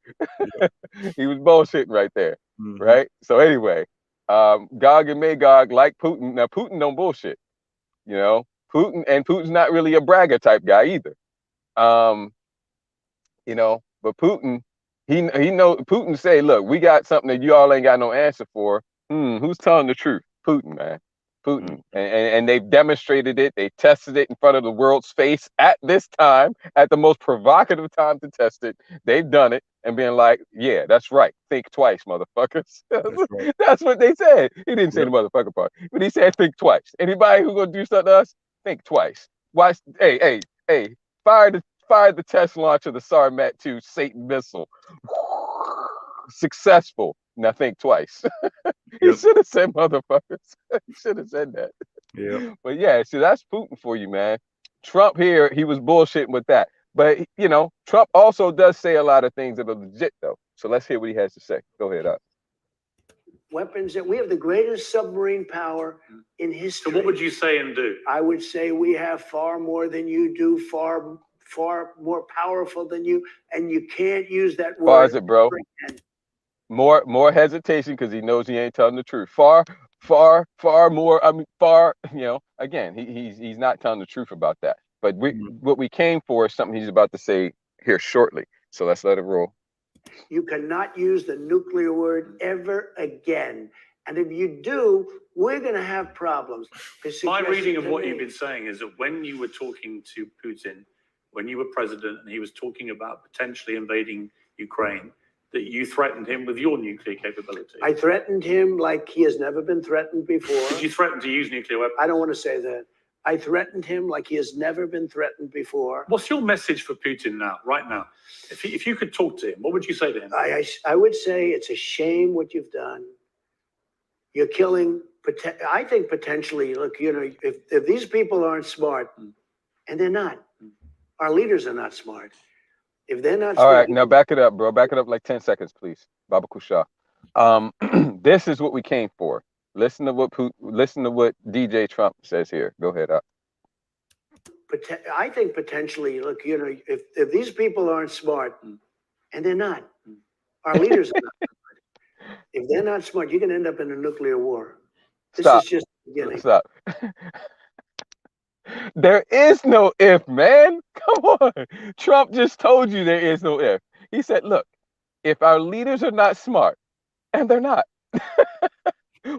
He was bullshitting right there. Right? So anyway, Gog and Magog, like Putin. Now Putin don't bullshit. Putin's not really a bragger type guy either. But Putin, he Putin say, look, we got something that you all ain't got no answer for. Who's telling the truth? Putin, man. Putin. And they've demonstrated it. They tested it in front of the world's face at this time, at the most provocative time to test it. They've done it and been like, yeah, that's right. Think twice, motherfuckers. That's what they said. He didn't say the motherfucker part, but he said think twice. Anybody who gonna do something to us, think twice. Watch. Hey, fire the test launch of the Sarmat 2 Satan missile. Successful. Now think twice. He should have said motherfuckers. He should have said that. Yeah. But yeah, so that's Putin for you, man. Trump here, he was bullshitting with that. But Trump also does say a lot of things that are legit though. So let's hear what he has to say. Go ahead, up. Weapons that we have the greatest submarine power in history. So what would you say and do? I would say we have far more than you do, far more powerful than you, and you can't use that word. Pause it, bro. More hesitation because he knows he ain't telling the truth. Far more. I mean, again, he's not telling the truth about that. But what we came for is something he's about to say here shortly. So let's let it roll. You cannot use the nuclear word ever again. And if you do, we're going to have problems. My reading of what you've been saying is that when you were talking to Putin, when you were president, and he was talking about potentially invading Ukraine, that you threatened him with your nuclear capability. I threatened him like he has never been threatened before. Did you threaten to use nuclear weapons? I don't want to say that. I threatened him like he has never been threatened before. What's your message for Putin now, right now? If you could talk to him, what would you say to him? I would say it's a shame what you've done. You're killing I think potentially, look, you know, if these people aren't smart, and they're not, our leaders are not smart. If they're not All smart, right, now back it up, bro. Back it up like 10 seconds, please. Baba Kusha. This is what we came for. Listen to what DJ Trump says here. Go ahead. I think potentially, look, you know, if these people aren't smart, and they're not, our leaders are not smart. If they're not smart, you can end up in a nuclear war. This Stop. is just the beginning. Stop. There is no if, man. Come on. Trump just told you there is no if. He said, look, if our leaders are not smart, and they're not,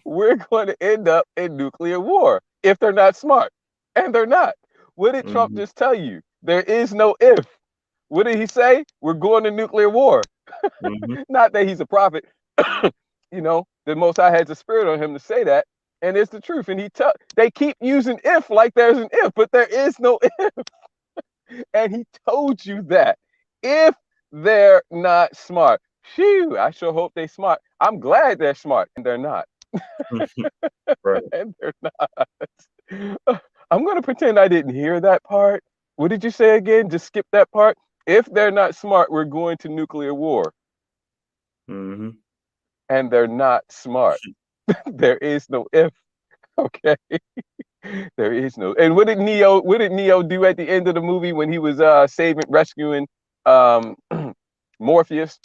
we're going to end up in nuclear war if they're not smart, and they're not. What did Trump just tell you? There is no if. What did he say? We're going to nuclear war. Not that he's a prophet. You know, the Most High has a spirit on him to say that, and it's the truth. And they keep using if like there's an if, but there is no if. And he told you that if they're not smart, phew, I sure hope they're smart. I'm glad they're smart, and they're not. Right. And they're not. I'm going to pretend I didn't hear that part. What did you say again? Just skip that part. If they're not smart, we're going to nuclear war. Mm-hmm. And they're not smart. There is no if. Okay. There is no. And what did Neo do at the end of the movie when he was rescuing Morpheus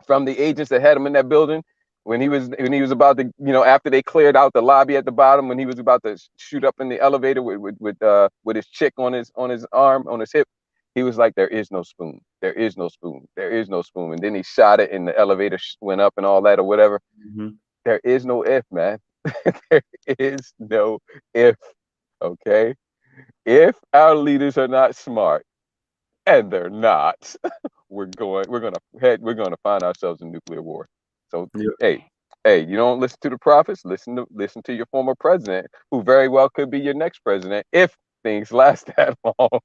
from the agents that had him in that building? When he was about to, you know, after they cleared out the lobby at the bottom, when he was about to shoot up in the elevator with his chick on his arm, on his hip, he was like, there is no spoon. There is no spoon. There is no spoon. And then he shot it and the elevator went up and all that or whatever. There is no if, man. There is no if. Okay. If our leaders are not smart, and they're not, we're gonna find ourselves in nuclear war. So hey, you don't listen to the prophets, listen to your former president, who very well could be your next president if things last that long.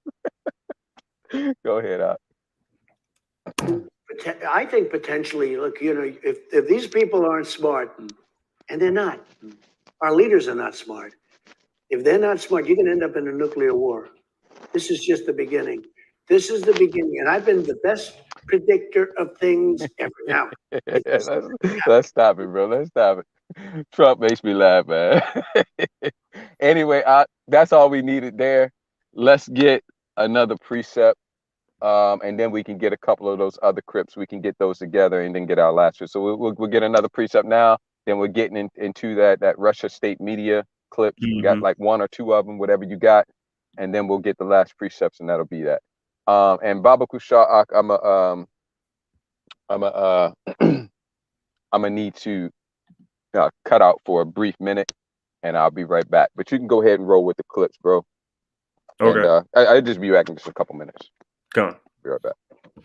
Go ahead. I think potentially, look, you know, if these people aren't smart, and they're not, our leaders are not smart. If they're not smart, you can end up in a nuclear war. This is just the beginning. This is the beginning, and I've been the best predictor of things ever. Now, let's stop it, bro. Let's stop it. Trump makes me laugh, man. Anyway, that's all we needed there. Let's get another precept, and then we can get a couple of those other clips. We can get those together and then get our last one. So we'll get another precept now. Then we're getting into that Russia state media clips. We got like one or two of them, whatever you got, and then we'll get the last precepts, and that'll be that. And Baba Kushak, I'm gonna need to cut out for a brief minute, and I'll be right back. But you can go ahead and roll with the clips, bro. Okay. And I'll just be back in just a couple minutes. Come on. Be right back.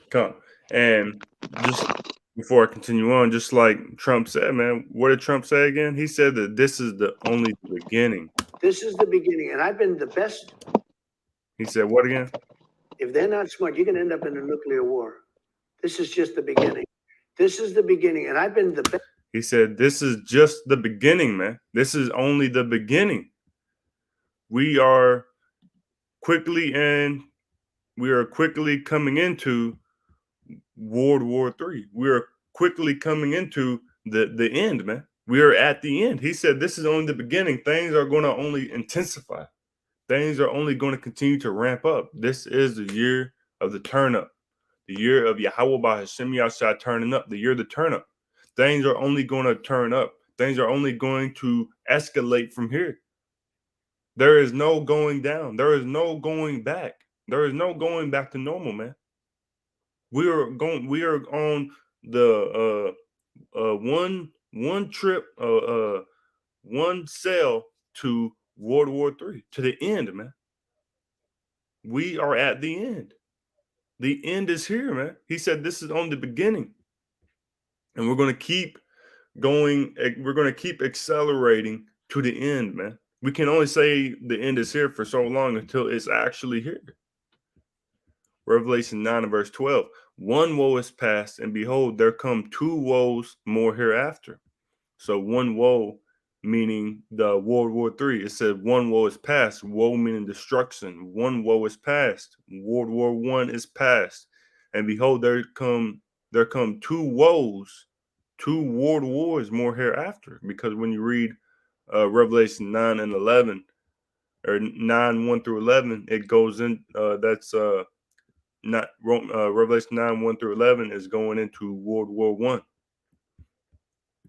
Come. And just before I continue on, just like Trump said, man, what did Trump say again? He said that this is the only beginning. This is the beginning, and I've been the best. He said what again? If they're not smart, you can end up in a nuclear war. This is just the beginning. This is the beginning, and I've been the best. He said this is just the beginning, man. This is only the beginning. We are quickly coming into World War III. We are quickly coming into the end, man. We are at the end. He said this is only the beginning. Things are going to only intensify. Things are only going to continue to ramp up. This is the year of the turn up. The year of Yahweh by Hashem Yahshua turning up. The year of the turn up. Things are only going to turn up. Things are only going to escalate from here. There is no going down. There is no going back. There is no going back to normal, man. We are on the one trip, one sail to World War III, to the end, man. We are at the end. The end is here, man. He said this is only the beginning. And we're going to keep going. We're going to keep accelerating to the end, man. We can only say the end is here for so long until it's actually here. Revelation 9 and verse 12. One woe is past, and behold, there come two woes more hereafter. So one woe meaning the World War III. It said one woe is past. Woe meaning destruction. One woe is past. World War I is past. And behold, there come two woes, two world wars more hereafter. Because when you read Revelation 9 and 11, or 9, 1 through 11, it goes in, not Revelation 9, 1 through 11 is going into World War I.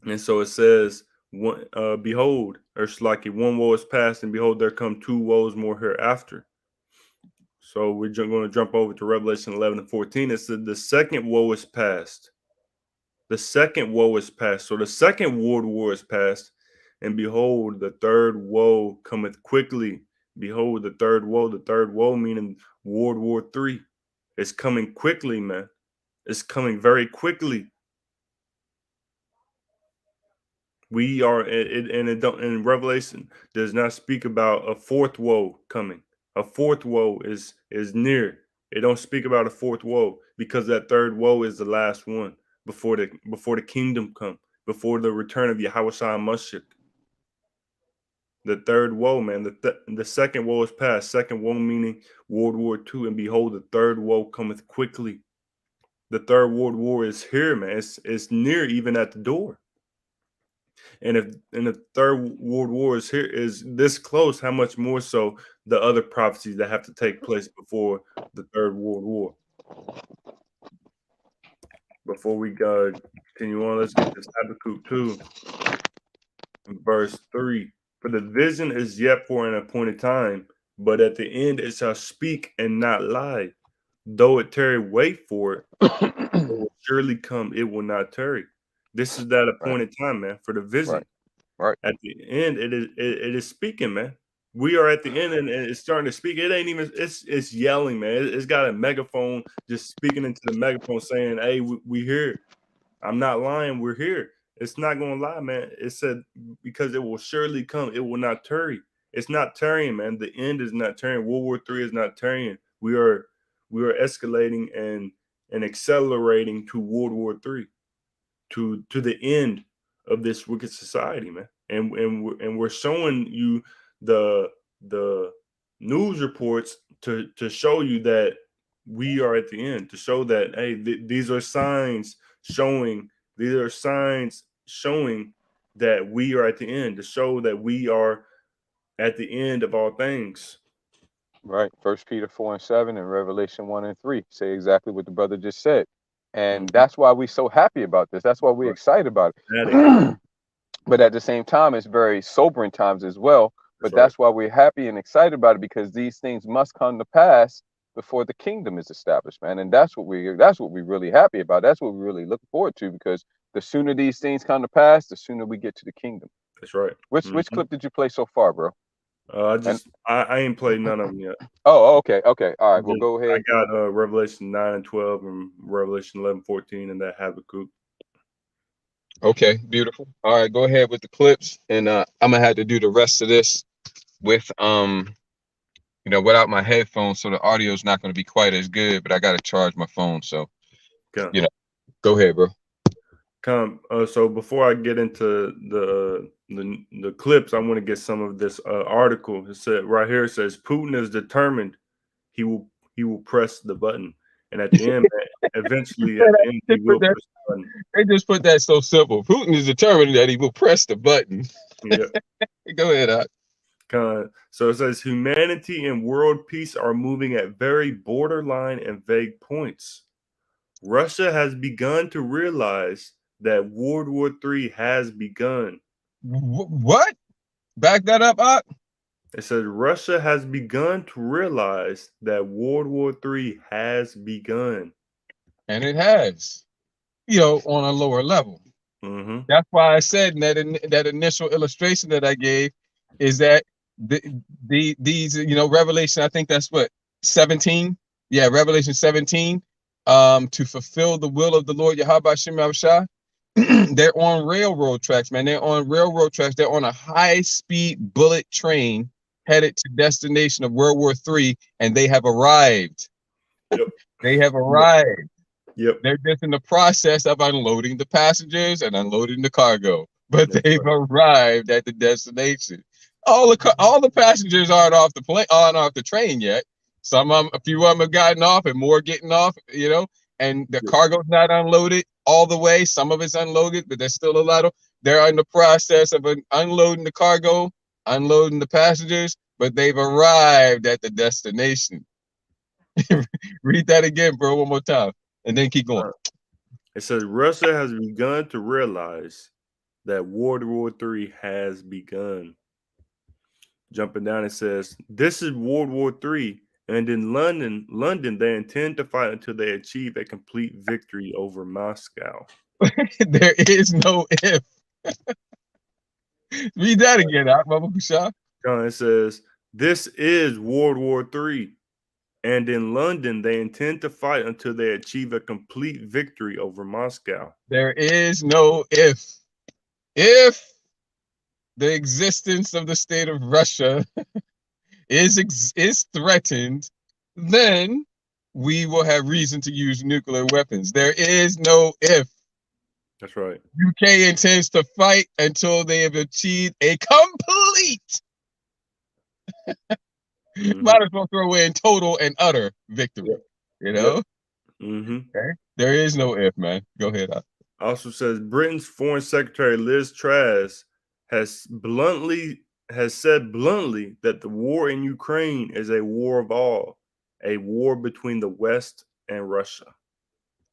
And so it says, behold, it's like one woe is past, and behold, there come two woes more hereafter. So we're going to jump over to Revelation 11 and 14. It said the second woe is past. The second woe is past. So the second world war is past, and behold, the third woe cometh quickly. Behold, the third woe meaning World War III. It's coming quickly, man. It's coming very quickly. We are, and Revelation does not speak about a fourth woe coming. A fourth woe is near. It don't speak about a fourth woe, because that third woe is the last one before the kingdom come, before the return of Yahweh Mashiach. The third woe, man. The second woe is past. Second woe meaning World War II, and behold, the third woe cometh quickly. The third world war is here, man. It's near, even at the door. And if the third world war is here, is this close, how much more so the other prophecies that have to take place before the third world war? Before we continue on, let's get this Habakkuk 2, verse 3. For the vision is yet for an appointed time, but at the end it shall speak and not lie. Though it tarry, wait for it. It will surely come, it will not tarry. This is that appointed time, man, for the vision. Right. At the end, it is speaking, man. We are at the end, and it's starting to speak. It ain't even, it's yelling, man. It's got a megaphone just speaking into the megaphone saying, hey, we here. I'm not lying, we're here. It's not gonna lie, man. It said, because it will surely come, it will not tarry. It's not tarrying, man. The end is not tarrying. World War III is not tarrying. We are escalating and accelerating to World War III, to the end of this wicked society, man. And we're showing you the news reports to show you that we are at the end, to show that, hey, these are signs showing that we are at the end, to show that we are at the end of all things. Right. 1 Peter 4 and 7 and Revelation 1 and 3 say exactly what the brother just said. And that's why we're so happy about this. That's why we're excited about it. But at the same time, it's very sobering times as well. But that's why we're happy and excited about it, because these things must come to pass before the kingdom is established, man. And that's what we're really happy about. That's what we really look forward to, because the sooner these things come to pass, the sooner we get to the kingdom. That's right. Which clip did you play so far, bro? I ain't played none of them yet. Oh, okay. All right, well, go ahead. I got Revelation 9 and 12 and Revelation 11, 14 and that Habakkuk. Okay, beautiful. All right, go ahead with the clips, and I'm gonna have to do the rest of this with without my headphones, so the audio is not going to be quite as good. But I got to charge my phone, so go ahead, bro. So before I get into the clips, I want to get some of this article. It said right here, it says Putin is determined he will press the button, and at the end, eventually at the end, he will press the button. They just put that so simple. Putin is determined that he will press the button. Yeah. Go ahead, So it says humanity and world peace are moving at very borderline and vague points. Russia has begun to realize that World War III has begun. What? Back that up, Ak. It says Russia has begun to realize that World War III has begun. And it has, on a lower level. Mm-hmm. That's why I said in that initial illustration that I gave is that these Revelation, I think that's what, 17? Yeah, Revelation 17. To fulfill the will of the Lord Yahweh Shem Yahushua. They're on railroad tracks, man. They're on railroad tracks. They're on a high-speed bullet train headed to destination of World War III, and they have arrived. Yep. They have arrived. Yep. They're just in the process of unloading the passengers and unloading the cargo. but That's they've right. arrived at the destination. All the passengers aren't off the train yet. A few of them have gotten off, and more getting off. You know, and the Yeah. cargo's not unloaded all the way. Some of it's unloaded, but there's still a lot of. They're in the process of unloading the cargo, unloading the passengers, but they've arrived at the destination. Read that again, bro, one more time, and then keep going. It says Russia has begun to realize that World War III has begun. Jumping down, it says this is World War III, and in London, they intend to fight until they achieve a complete victory over Moscow. There is no if. Read that again, Baba Kusha. It says this is World War III, and in London, they intend to fight until they achieve a complete victory over Moscow. There is no if. If the existence of the state of Russia is threatened, then we will have reason to use nuclear weapons. There is no if. That's right. UK intends to fight until they have achieved a complete. Might as well throw in total and utter victory. Yep. You know? Mm-hmm. Okay. There is no if, man. Go ahead. Also says Britain's Foreign Secretary Liz Truss has said bluntly that the war in Ukraine is a war of all, a war between the West and Russia.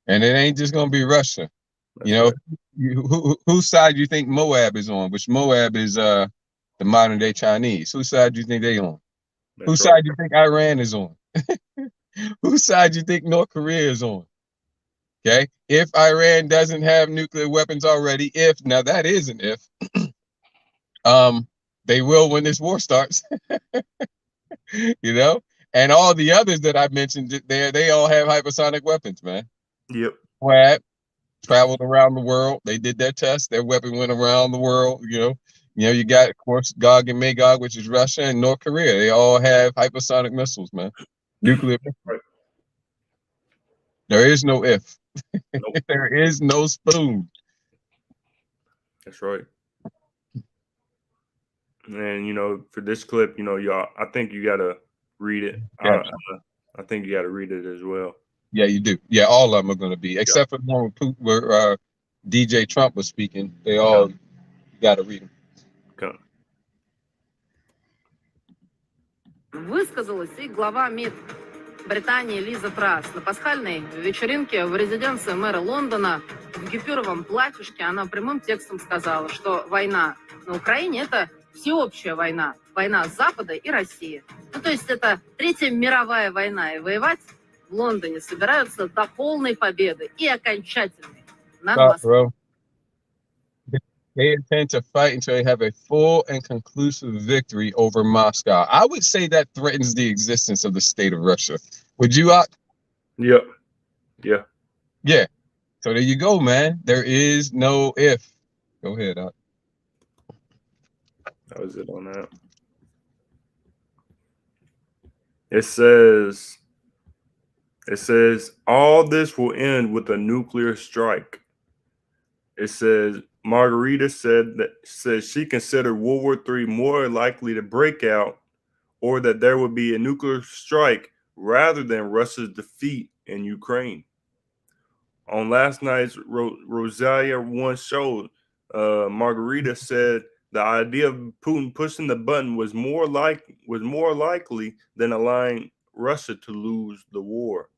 And it ain't just gonna be Russia. That's you know, right. whose side do you think Moab is on? Which Moab is the modern day Chinese. Whose side do you think they on? That's Whose right. side do you think Iran is on? Whose side do you think North Korea is on? Okay, if Iran doesn't have nuclear weapons already, now that is an if, they will when this war starts. You know, and all the others that I mentioned there, they all have hypersonic weapons, man. Yep. Moab traveled around the world. They did their test. Their weapon went around the world. You know, you got, of course, Gog and Magog, which is Russia and North Korea. They all have hypersonic missiles, man. Nuclear missiles. Right. There is no if. Nope. There is no spoon. That's right. And you know, for this clip, you know, y'all, I think you gotta read it. Gotcha. I think you gotta read it as well. Yeah, you do. Yeah, all of them are going to be, except for the one where DJ Trump was speaking. They all got to read them. Okay. Высказалась и глава МИД Британии Лиза Трасс. На пасхальной вечеринке в резиденции мэра Лондона в гипюровом платьишке она прямым текстом сказала, что война на Украине – это всеобщая война. Война Запада и России. Ну, то есть это Третья мировая война. И воевать в Лондоне собираются до полной победы и окончательной над Москвой. They intend to fight until they have a full and conclusive victory over Moscow. I would say that threatens the existence of the state of Russia. Would you? Yep. Yeah. Yeah. So there you go, man. There is no if. Go ahead, Doc. That was it on that. It says all this will end with a nuclear strike. It says Margarita says she considered World War III more likely to break out, or that there would be a nuclear strike rather than Russia's defeat in Ukraine. On last night's Rosalia One show, Margarita said the idea of Putin pushing the button was more likely than allowing Russia to lose the war.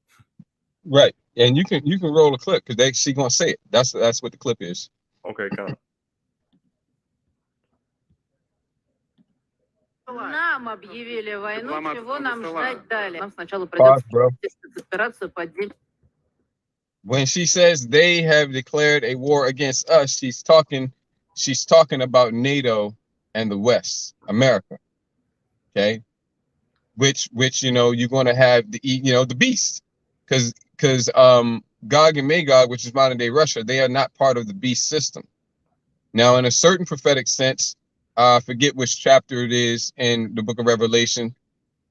Right, and you can roll a clip because she's gonna say it. That's what the clip is. Okay, come on. Нам объявили войну, чего нам ждать далее? Нам сначала придется операцию поддержки. When she says they have declared a war against us, she's talking about NATO and the West, America. Okay, which you know you're going to have the beast, because Gog and Magog, which is modern day Russia, they are not part of the beast system. Now, in a certain prophetic sense, I forget which chapter it is in the book of Revelation,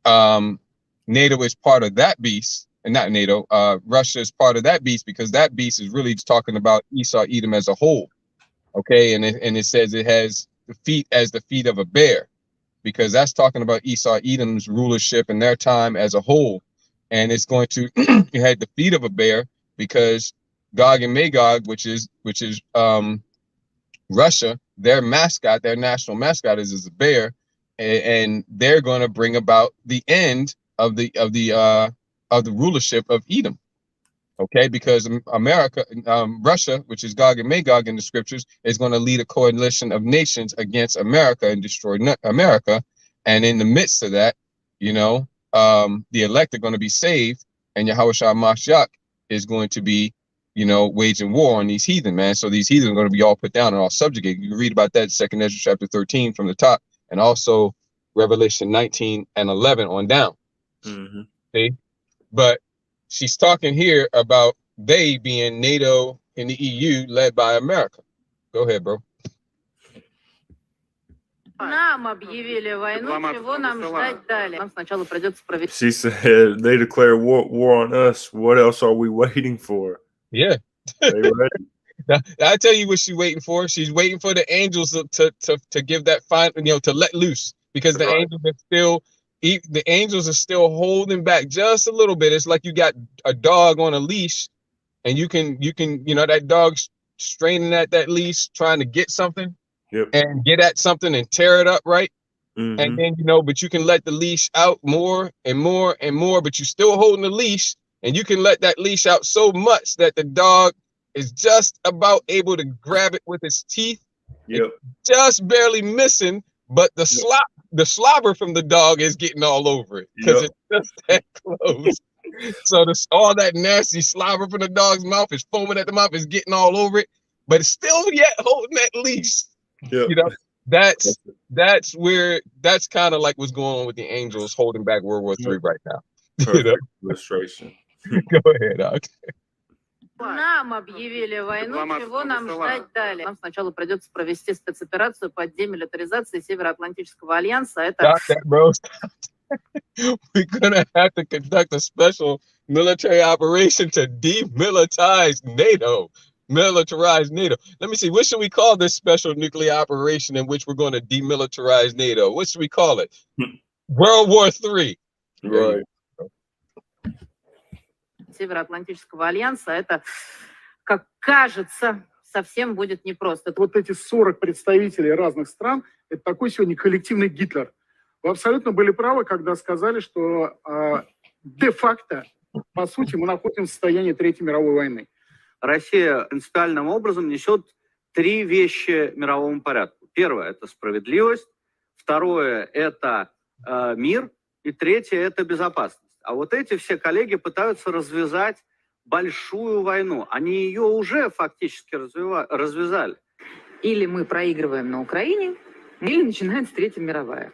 NATO is part of that beast, and not NATO, Russia is part of that beast, because that beast is really talking about Esau, Edom as a whole. Okay, and it says it has the feet as the feet of a bear, because that's talking about Esau, Edom's rulership in their time as a whole. And it's going to it had the feet of a bear because Gog and Magog, which is Russia, their mascot, their national mascot is a bear, and they're going to bring about the end of the rulership of Edom. Okay, because Russia, which is Gog and Magog in the scriptures, is going to lead a coalition of nations against America and destroy America. And in the midst of that, the elect are going to be saved, and Yahushua Mashiach is going to be, waging war on these heathen, man. So these heathen are going to be all put down and all subjugated. You can read about that in 2nd Ezra chapter 13 from the top, and also Revelation 19 and 11 on down. Mm-hmm. See? But she's talking here about they being NATO and the EU led by America. Go ahead, bro. Нам объявили войну, чего нам ждать далее? Нам сначала придется провести. She said they declare war on us. What else are we waiting for? Yeah. They ready? Now, I tell you what she's waiting for. She's waiting for the angels to give that final, to let loose, because the angels are still holding back just a little bit. It's like you got a dog on a leash, and you can that dog's straining at that leash trying to get something. Yep. And get at something and tear it up, right? Mm-hmm. And then but you can let the leash out more and more and more, but you're still holding the leash, and you can let that leash out so much that the dog is just about able to grab it with his teeth. Yep. Just barely missing, but the slobber from the dog is getting all over it because it's just that close. So all that nasty slobber from the dog's mouth is foaming at the mouth, is getting all over it, but it's still yet holding that leash. Yep. That's kind of like what's going on with the angels holding back World War III right now. Perfect illustration. Go ahead, Doc. Нам объявили войну, чего нам ждать далее? Нам сначала придется провести спецоперацию по демилитаризации Североатлантического альянса. Это... We're gonna have to conduct a special military operation to demilitarize NATO. Militarize NATO. Let me see. What should we call this special nuclear operation in which we're going to demilitarize NATO? What should we call it? World War III. Right. Североатлантического альянса. Это, как кажется, совсем будет непросто. Вот эти 40 представителей разных стран, это такой сегодня коллективный Гитлер. Вы абсолютно были правы, когда сказали, что де-факто, по сути, мы находимся в состоянии Третьей мировой войны. Россия принципиальным образом несет три вещи мировому порядку. Первое – это справедливость. Второе – это мир. И третье – это безопасность. А вот эти все коллеги пытаются развязать большую войну. Они ее уже фактически развязали. Или мы проигрываем на Украине, или начинается Третья мировая.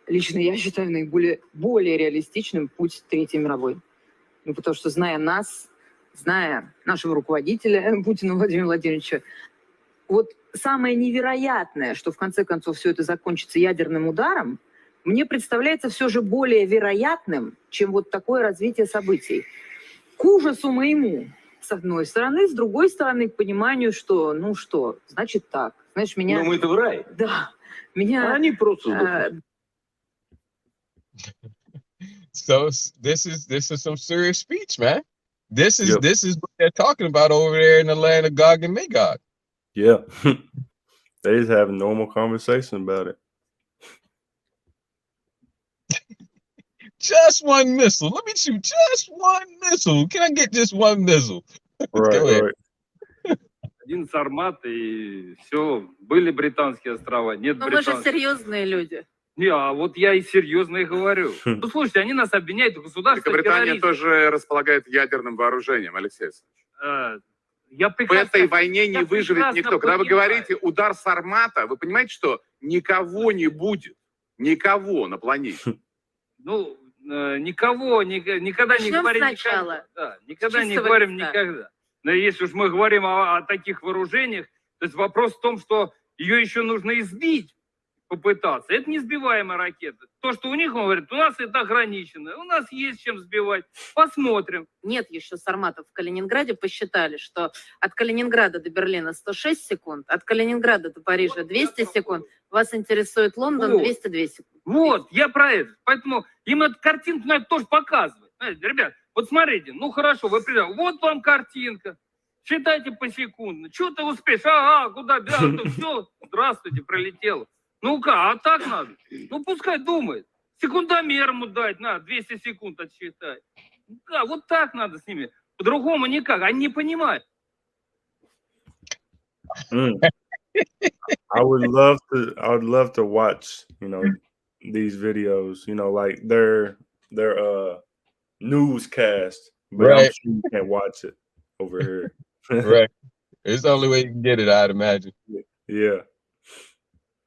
Лично я считаю более реалистичным путь Третьей мировой. Потому что, зная нас, зная нашего руководителя Путина Владимира Владимировича, вот самое невероятное, что в конце концов все это закончится ядерным ударом, мне представляется все же более вероятным, чем вот такое развитие событий. К ужасу моему, с одной стороны, с другой стороны, к пониманию, что, значит так. Знаешь, меня... Но мы-то в рай. Да. Меня... Они просто... So this is some serious speech, man. This is what they're talking about over there in the land of Gog and Magog. Yeah. They just have a normal conversation about it. Just one missile. Let me shoot just one missile. Can I get just one missile? Right. Один Сармат и все. Были британские острова, нет британских. Но мы же серьезные люди. Не, а вот я и серьезно и говорю. Ну, слушайте, они нас обвиняют в государстве. Великобритания тоже располагает ядерным вооружением, Алексей Алексеевич. В этой войне не выживет никто. Когда вы говорите удар Сармата, вы понимаете, что никого не будет. Никого на планете. Ну, никого, никогда не говорим никогда. Да, никогда не говорим никогда. Но если уж мы говорим о таких вооружениях, то есть вопрос в том, что ее еще нужно избить. попытаться. Это не сбиваемая ракета. То, что у них, он говорит, у нас это ограничено, у нас есть чем сбивать. Посмотрим. Нет еще сарматов в Калининграде, посчитали, что от Калининграда до Берлина 106 секунд, от Калининграда до Парижа 200 секунд. Вас интересует Лондон, Вот. 202 секунды. Вот, я про это. Поэтому им эту картинку надо тоже показывать. Знаете, ребят, вот смотрите, ну хорошо, вы приехали, вот вам картинка. Считайте посекундно. Что ты успеешь? Ага, куда бежать? Все, здравствуйте, пролетело. Ну-ка, а так надо? Ну, пускай думает. Секундомер ему дать надо, 200 секунд отсчитать. Да, вот так надо с ними. По-другому никак. Они не понимают. I would love to watch, these videos, like their newscast, but I'm Right. sure you can't watch it over here. Right. It's the only way you can get it, I'd imagine. Yeah.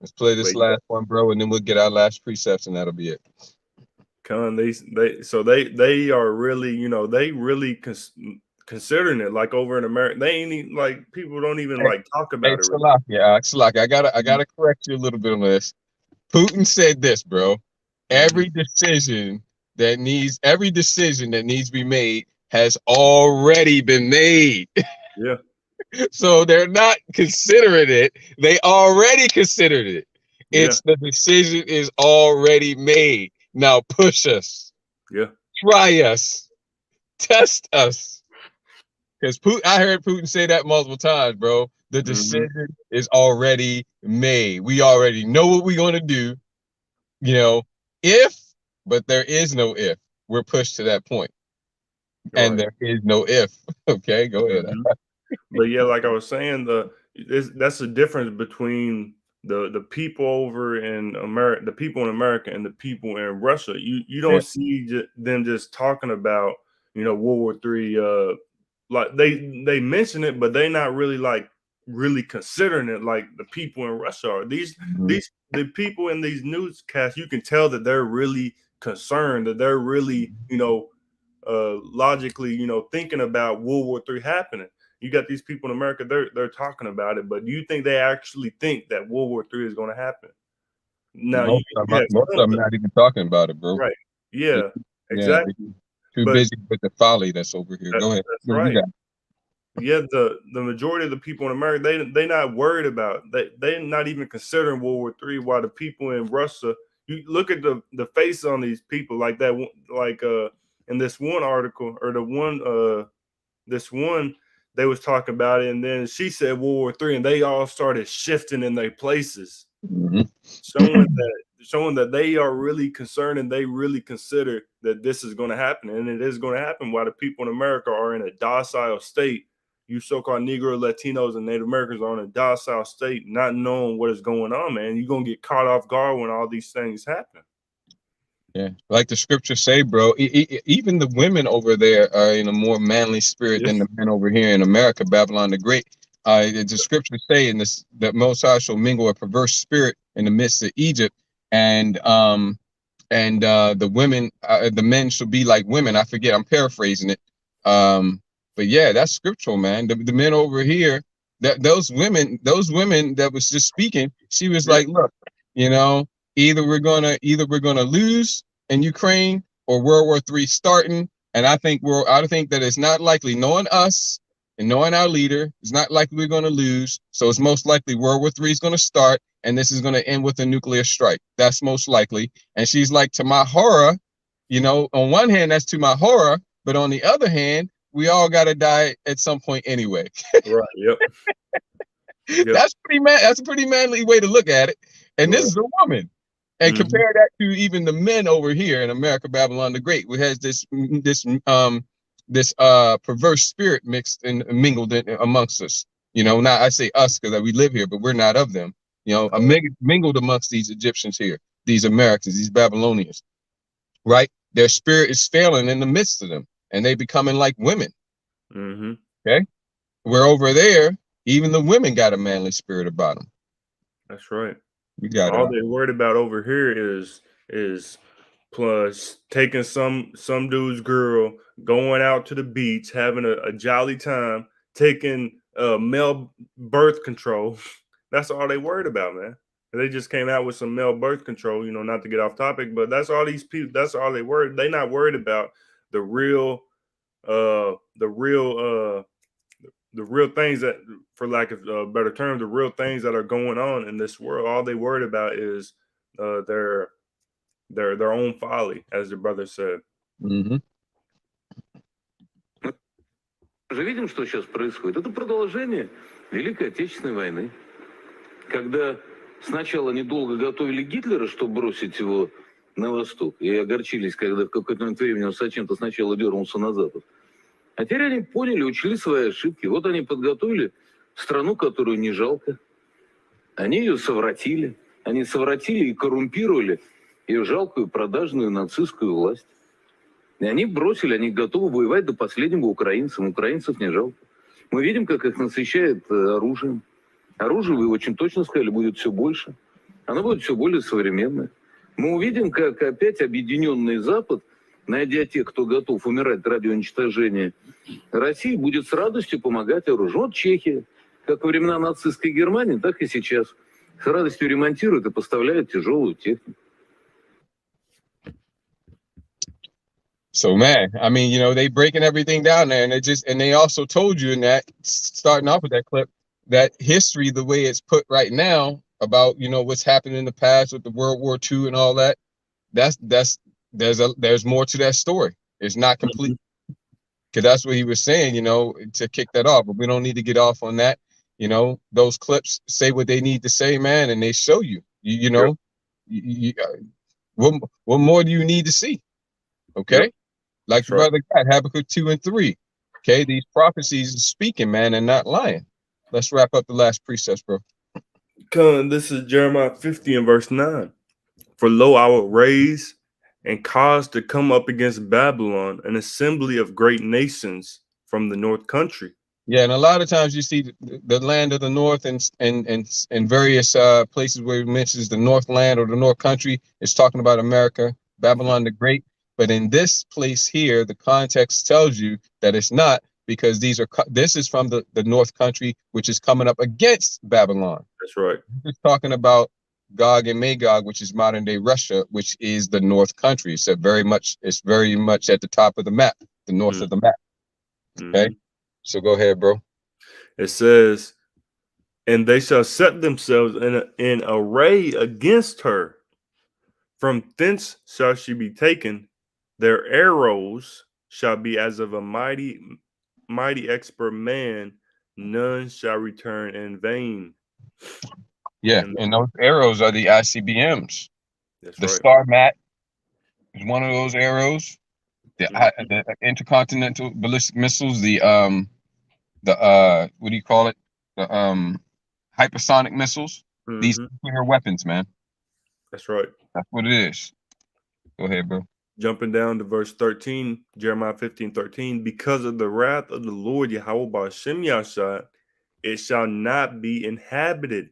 Let's play this But yeah. last one, bro, and then we'll get our last precepts, and that'll be it. They are really, they really considering it, like over in America. They ain't even, like, people don't even like talk about it. Really. Salak, I gotta correct you a little bit on this. Putin said this, bro. Every decision that needs to be made has already been made. Yeah. So they're not considering it. They already considered it. It's the decision is already made. Now push us. Yeah. Try us. Test us. Because I heard Putin say that multiple times, bro. The decision is already made. We already know what we're going to do. But there is no if. We're pushed to that point. Right. And there is no if. Okay, go ahead. But yeah, like I was saying, that's the difference between the people over in America, the people in America, and the people in Russia. You don't see them just talking about World War III. Like they mention it, but they're not really really considering it like the people in Russia are. The people in these newscasts, you can tell that they're really concerned, that they're really logically thinking about World War III happening. You got these people in America, they're talking about it, but do you think they actually think that World War III is going to happen? No, most of them not even talking about it, bro. Right. Yeah, exactly. Too busy with the folly that's over here. Go ahead. That's right. Yeah, the majority of the people in America, they not worried about they're not even considering World War III. While the people in Russia, you look at the face on these people like that, like in this one article or this one they was talking about it, and then she said World War III, and they all started shifting in their places, showing that they are really concerned and they really consider that this is going to happen, and it is going to happen. While the people in America are in a docile state, you so-called Negro, Latinos, and Native Americans are in a docile state, not knowing what is going on, man. You're gonna get caught off guard when all these things happen. Yeah, like the scriptures say, bro. Even the women over there are in a more manly spirit than the men over here in America. Babylon the Great. The scriptures say in this that Most High shall mingle a perverse spirit in the midst of Egypt, and the women, the men shall be like women. I forget. I'm paraphrasing it. But yeah, that's scriptural, man. The men over here, those women that was just speaking, she was like, look, either we're gonna lose in Ukraine or World War III starting. And I think that it's not likely, knowing us and knowing our leader, it's not likely we're gonna lose. So it's most likely World War III is gonna start, and this is gonna end with a nuclear strike. That's most likely. And she's like, to my horror, on one hand, that's to my horror, but on the other hand, we all gotta die at some point anyway. Right. Yep. That's a pretty manly way to look at it. And this is a woman. And compare that to even the men over here in America, Babylon the Great, which has this perverse spirit mixed and mingled amongst us. Not I say us because we live here, but we're not of them. Mingled amongst these Egyptians here, these Americans, these Babylonians, right? Their spirit is failing in the midst of them, and they becoming like women. Okay, where over there, even the women got a manly spirit about them. That's right. You got all they're worried about over here is plus taking some dude's girl, going out to the beach, having a jolly time, taking male birth control. That's all they worried about, man. They just came out with some male birth control, not to get off topic, but that's all these people, that's all they worried. They're not worried about the real things that, for lack of a better term, the real things that are going on in this world. All they worried about is their own folly, as the brother said. Mm-hmm. Мы же видим, что сейчас происходит. Это продолжение Великой Отечественной войны, когда сначала они долго готовили Гитлера, чтобы бросить его на восток, и огорчились, когда в какой-то момент времени он зачем-то сначала дернулся на запад. А теперь они поняли, учли свои ошибки. Вот они подготовили страну, которую не жалко. Они ее совратили. Они совратили и коррумпировали ее жалкую, продажную нацистскую власть. И они бросили, они готовы воевать до последнего украинцам. Украинцев не жалко. Мы видим, как их насыщает оружием. Оружие, вы очень точно сказали, будет все больше. Оно будет все более современное. Мы увидим, как опять объединенный Запад, найдя тех, кто готов умирать ради уничтожения России, будет с радостью помогать оружию. Вот Чехия, как во времена нацистской Германии, так и сейчас. С радостью ремонтирует и поставляет тяжелую технику. So man, I mean, they breaking everything down there, and they also told you in that, starting off with that clip, that history, the way it's put right now about what's happened in the past with the World War II and all that, there's more to that story. It's not complete, because that's what he was saying, to kick that off. But we don't need to get off on that. Those clips say what they need to say, man, and they show you. What more do you need to see? Okay. Yep. Like the brother got Habakkuk 2 and 3. Okay, these prophecies are speaking, man, and not lying. Let's wrap up the last precepts, bro. This is Jeremiah 50 and verse 9. For lo, I will raise and cause to come up against Babylon an assembly of great nations from the north country. Yeah, and a lot of times you see the land of the north and various places where it mentions the north land or the north country. It's talking about America, Babylon the Great. But in this place here, the context tells you that it's not, because this is from the north country, which is coming up against Babylon. That's right. It's talking about Gog and Magog, which is modern day Russia, which is the north country. It's very much at the top of the map, the north of the map. Okay. So go ahead, bro. It says, and they shall set themselves in array against her. From thence shall she be taken. Their arrows shall be as of a mighty expert man. None shall return in vain. Yeah, and those arrows are the ICBMs. That's the right. Star Mat is one of those arrows. The intercontinental ballistic missiles. The what do you call it? The hypersonic missiles. These nuclear weapons, man. That's right. That's what it is. Go ahead, bro. Jumping down to verse 13, Jeremiah 15:13, because of the wrath of the Lord Yahweh Ba'ashem Yashad, it shall not be inhabited,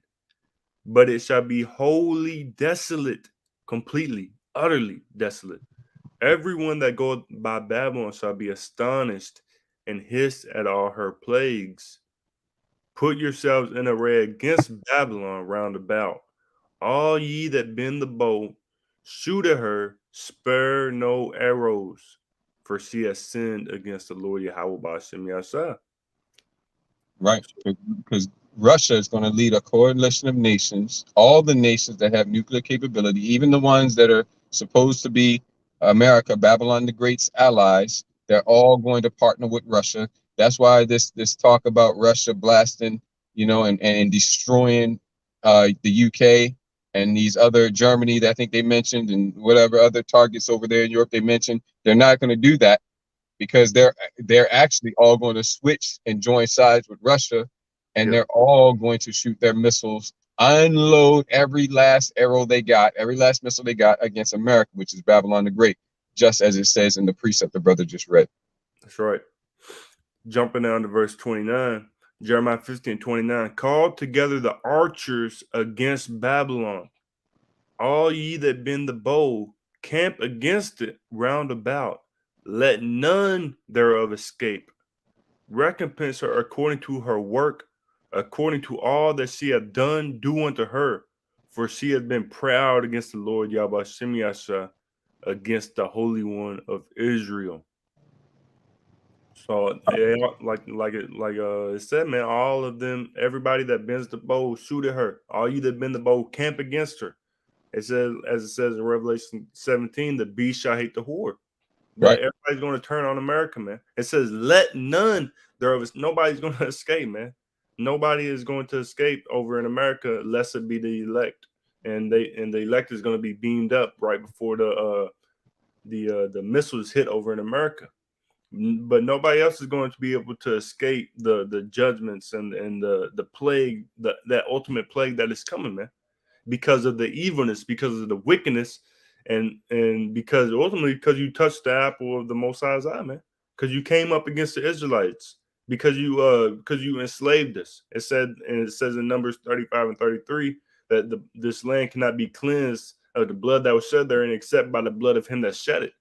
but it shall be wholly desolate, completely, utterly desolate. Everyone that goeth by Babylon shall be astonished and hiss at all her plagues. Put yourselves in array against Babylon round about. All ye that bend the bow, shoot at her, spare no arrows, for she has sinned against the Lord Yahweh Ba'ashem Yashah. Right, because Russia is going to lead a coalition of nations, all the nations that have nuclear capability, even the ones that are supposed to be America, Babylon the Great's allies. They're all going to partner with Russia. That's why this talk about Russia blasting, and destroying the UK and these other Germany that I think they mentioned, and whatever other targets over there in Europe they mentioned, they're not going to do that, because they're actually all going to switch and join sides with Russia, and they're all going to shoot their missiles, unload every last arrow they got, every last missile they got against America, which is Babylon the Great, just as it says in the precept the brother just read. That's right. Jumping down to verse 29, Jeremiah 15:29, call together the archers against Babylon. All ye that bend the bow, camp against it round about. Let none thereof escape. Recompense her according to her work, according to all that she hath done, do unto her. for she has been proud against the Lord Yahweh Shemiasha, against the Holy One of Israel. So it said, man, all of them, everybody that bends the bow, shoot at her. All you that bend the bow, camp against her. It says, as it says in Revelation 17, the beast shall hate the whore. That everybody's going to turn on America, man. It says, let none thereof, nobody's going to escape, man. Nobody is going to escape over in America unless it be the elect, and the elect is going to be beamed up right before the missiles hit over in America. But nobody else is going to be able to escape the judgments and the plague, that ultimate plague that is coming, man, because of the evilness, because of the wickedness, and because ultimately because you touched the apple of the Most High's eye, man, because you came up against the Israelites, because you enslaved us. It says in Numbers 35 and 33 that this land cannot be cleansed of the blood that was shed therein except by the blood of him that shed it.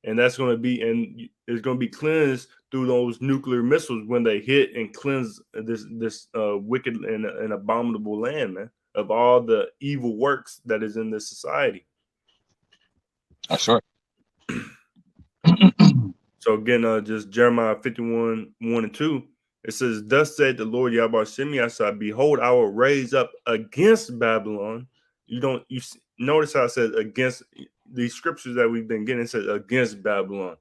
And that's going to be, and it's going to be cleansed through those nuclear missiles when they hit and cleanse this wicked and abominable land, man, of all the evil works that is in this society. That's right. So again, just Jeremiah 51, 1 and 2, it says, thus said the Lord Yahweh Shemiasai, behold, I will raise up against Babylon. You notice how it says against. These scriptures that we've been getting, it says against Babylon.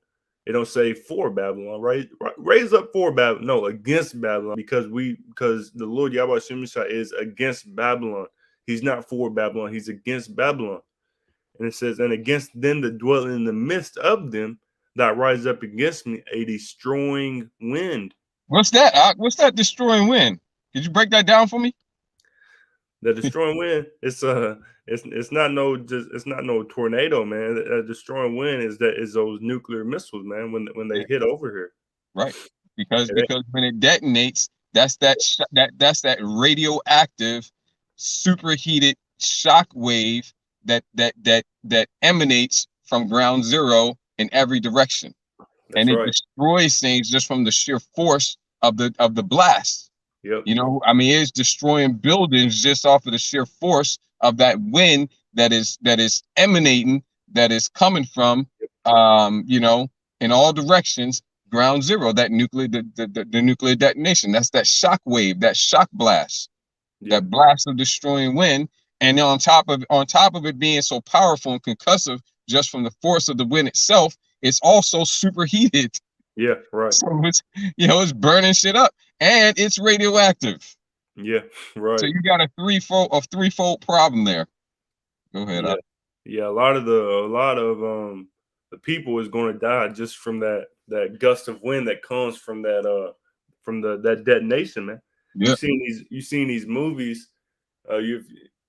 It don't say for Babylon, right? Raise up for Babylon. No, against Babylon, because the Lord Yahweh Shemishah is against Babylon. He's not for Babylon. He's against Babylon. And it says, and against them that dwell in the midst of them that rise up against me, a destroying wind. What's that? What's that destroying wind? Could you break that down for me? The destroying wind, it's not no tornado, man. A destroying wind is those nuclear missiles, man, when they hit over here. Right. Because when it detonates, that's that radioactive superheated shock wave that emanates from ground zero in every direction. That's it destroys things just from the sheer force of the blast. Yep. You know, I mean, it's destroying buildings just off of the sheer force of that wind that is emanating, that is coming from, in all directions, ground zero, that nuclear, the nuclear detonation. That's that shock wave, that shock blast, that blast of destroying wind. And then on top of it being so powerful and concussive, just from the force of the wind itself, it's also superheated. Yeah, right. So it's burning shit up, and it's radioactive. Yeah, right. So you got a threefold problem there. Go ahead. Yeah, a lot of the people is going to die just from that gust of wind that comes from that that detonation, man. Yeah. You've seen these movies.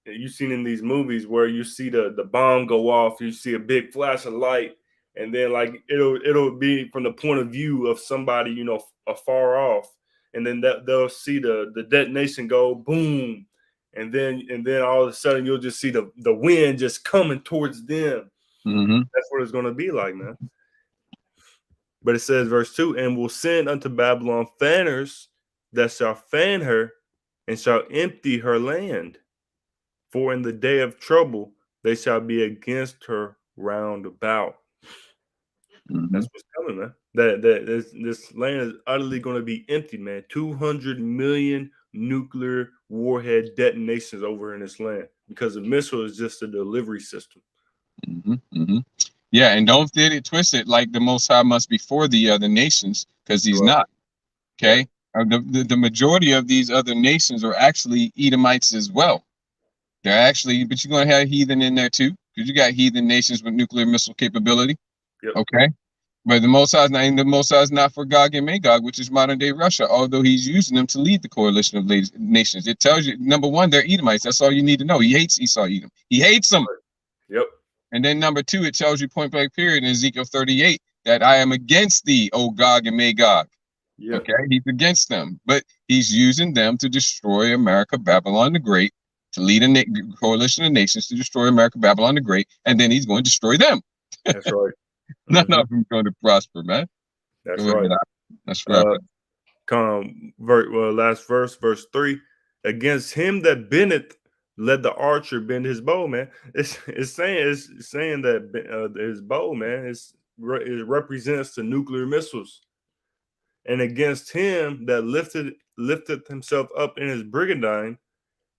You've seen in these movies where you see the bomb go off, you see a big flash of light, and then like it'll be from the point of view of somebody afar off, and then they'll see the detonation go boom, and then all of a sudden you'll just see the wind just coming towards them. Mm-hmm. That's what it's going to be like, man. But it says, verse 2, and will send unto Babylon fanners that shall fan her and shall empty her land. For in the day of trouble they shall be against her round about. Mm-hmm. That's what's coming, man. This land is utterly going to be empty, man. 200 million nuclear warhead detonations over in this land because the missile is just a delivery system. Mm-hmm. Mm-hmm. Yeah, and don't get it twisted like the Most High must be for the other nations, because he's not. Okay, the majority of these other nations are actually Edomites as well. They're actually, but you're going to have heathen in there too, because you got heathen nations with nuclear missile capability. Yep. Okay, but the Most High is not for Gog and Magog, which is modern day Russia, although he's using them to lead the coalition of nations. It tells you, number one, they're Edomites. That's all you need to know. He hates Esau, Edom. He hates them. Yep. And then number two, it tells you point blank period in Ezekiel 38 that I am against thee, O Gog and Magog. Yep. Okay, he's against them, but he's using them to destroy America, Babylon the Great, to lead a coalition of nations to destroy America, Babylon the Great, and then he's going to destroy them. That's right. None of them going to prosper, man. That's right. That's right. Last verse, verse 3. Against him that bendeth Let the archer bend his bow, man. It's saying that his bow, man, it represents the nuclear missiles, and against him that lifted himself up in his brigandine,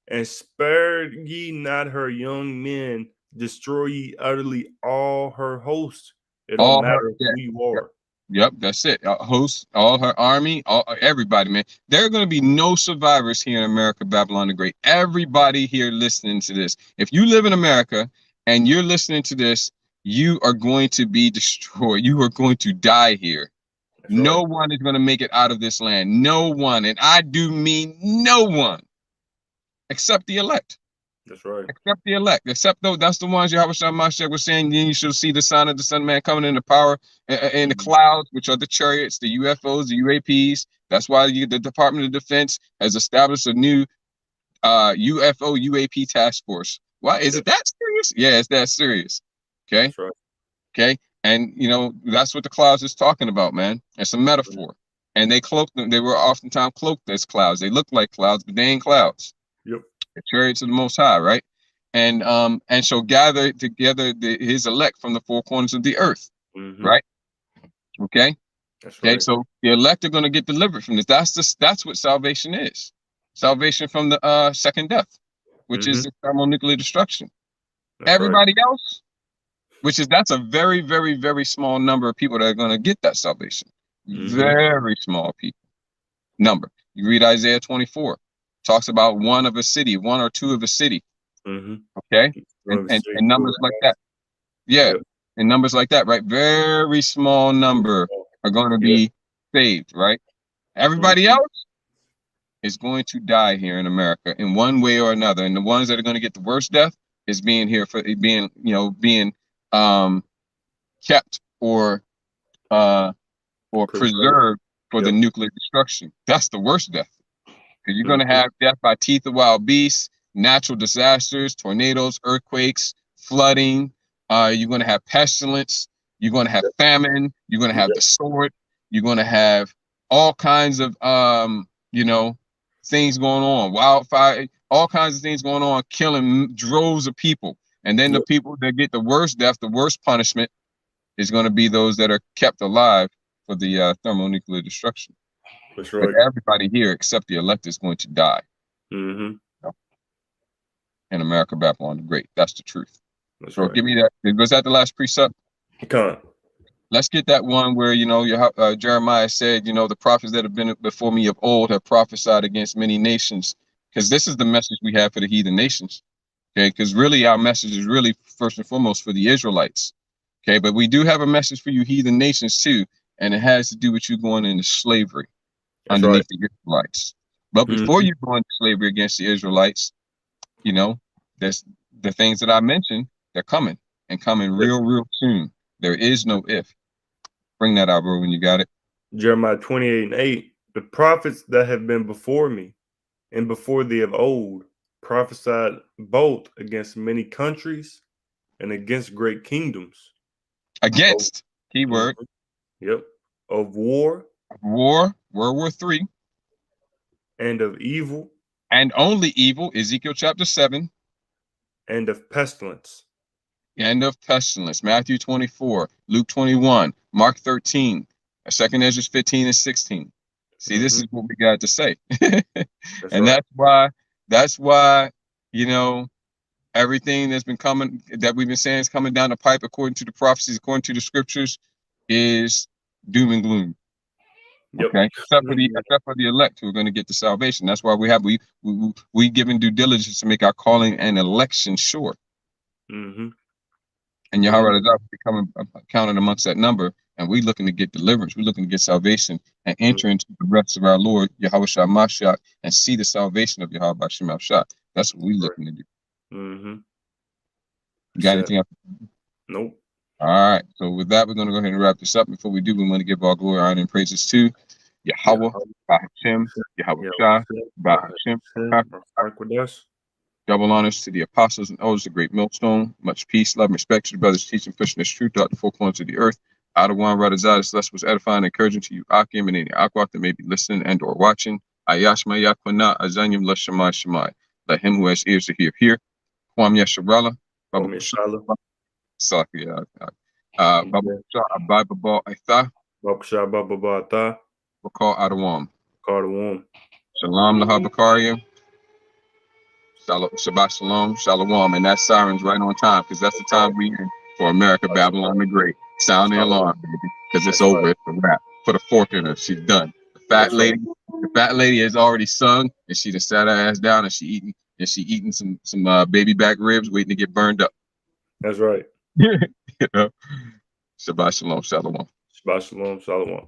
and spared ye not her young men, destroy ye utterly all her host. It don't All her, matter yeah. who you are. Yep, that's it. Hosts, all her army, everybody, man. There are going to be no survivors here in America, Babylon the Great. Everybody here listening to this. If you live in America and you're listening to this, you are going to be destroyed. You are going to die here. That's No right. one is going to make it out of this land. No one. And I do mean no one except the elect. That's right. Except the elect, except though that's the ones Yahweh Shemashah was saying. Then you shall see the sign of the Son of Man coming in the power in the clouds, which are the chariots, the UFOs, the UAPs. That's why the Department of Defense has established a new UFO UAP task force. Why is it that serious? Yeah, it's that serious. Okay. That's right. Okay. And you know that's what the clouds is talking about, man. It's a metaphor, and they cloaked them. They were oftentimes cloaked as clouds. They look like clouds, but they ain't clouds. Yep. The chariots of the Most High, right? And shall gather together his elect from the four corners of the earth, right? Okay. That's Okay. right. So the elect are going to get delivered from this. That's what salvation is. Salvation from the second death, which is the thermonuclear destruction. That's Everybody else, that's a very, very, very small number of people that are going to get that salvation. Very small number. You read Isaiah 24. Talks about one of a city, one or two of a city. Okay. And numbers like that. Yeah. And numbers like that, right? Very small number are going to be saved, right? Everybody else is going to die here in America in one way or another. And the ones that are going to get the worst death is being here for being kept or preserved for the nuclear destruction. That's the worst death. Because you're going to have death by teeth of wild beasts, natural disasters, tornadoes, earthquakes, flooding. You're going to have pestilence. You're going to have famine. You're going to have the sword. You're going to have all kinds of, things going on, wildfire, all kinds of things going on, killing droves of people. And then the people that get the worst death, the worst punishment, is going to be those that are kept alive for the thermonuclear destruction. That's right. But everybody here except the elect is going to die. In America, Babylon the Great. That's the truth. That's so right. Give me that. Was that the last precept? Let's get that one where, Jeremiah said, the prophets that have been before me of old have prophesied against many nations. Because this is the message we have for the heathen nations. Okay, because really our message is really first and foremost for the Israelites. Okay, but we do have a message for you heathen nations too. And it has to do with you going into slavery. That's underneath right. the Israelites. But before you go into slavery against the Israelites, there's the things that I mentioned, they're coming and coming real soon. There is no if. Bring that out, bro, when you got it. Jeremiah 28:8. The prophets that have been before me and before thee of old prophesied both against many countries and against great kingdoms. Against, keyword. Yep. Of war. War, World War III. And of evil. And only evil, Ezekiel chapter 7. And of pestilence. And of pestilence, Matthew 24, Luke 21, Mark 13, 2 Ezra 15 and 16. See, this is what we got to say. And that's why, everything that's been coming, that we've been saying is coming down the pipe according to the prophecies, according to the scriptures, is doom and gloom. Okay, except for the elect who are going to get the salvation. That's why we given due diligence to make our calling and election sure. And Yahweh is becoming counted amongst that number, and we looking to get deliverance. We're looking to get salvation and enter into the rest of our Lord Yahweh Shah and see the salvation of Yahweh Shema Shah. That's what we're looking to do. You got anything else? Nope. All right. So with that, we're going to go ahead and wrap this up. Before we do, we want to give all glory, honor, and praises to Yahweh, Bahashem, Yahweh Shah, Bahashem. Double honors to the apostles and elders, the great millstone. Much peace, love, and respect to the brothers teaching, pushing this truth out the four corners of the earth. Out of one, Radazadis, less was edifying and encouraging to you, Akim, and any Akwak that may be listening and or watching. Ayashma Yakwana, Azanyim, Lashamai Shemai. Let him who has ears to hear. Kwam Yasharala. Kwam Yasharala. Baba Ababa Itha. Bakusha Baba Bata. Bakar Adawam. Cardawam. Shalom Lahabakaria. Shabbat Shalom, Shalom. And that siren's right on time, because that's the time we in for America, Babylon the Great. Sound the alarm, baby, because it's over. It's a wrap. Put a fork in her. She's done. The fat lady has already sung, and she just sat her ass down, and she eating some baby back ribs, waiting to get burned up. That's right. You know? Shabbat Shalom, Shalom. Shabbat Shalom, Shalom.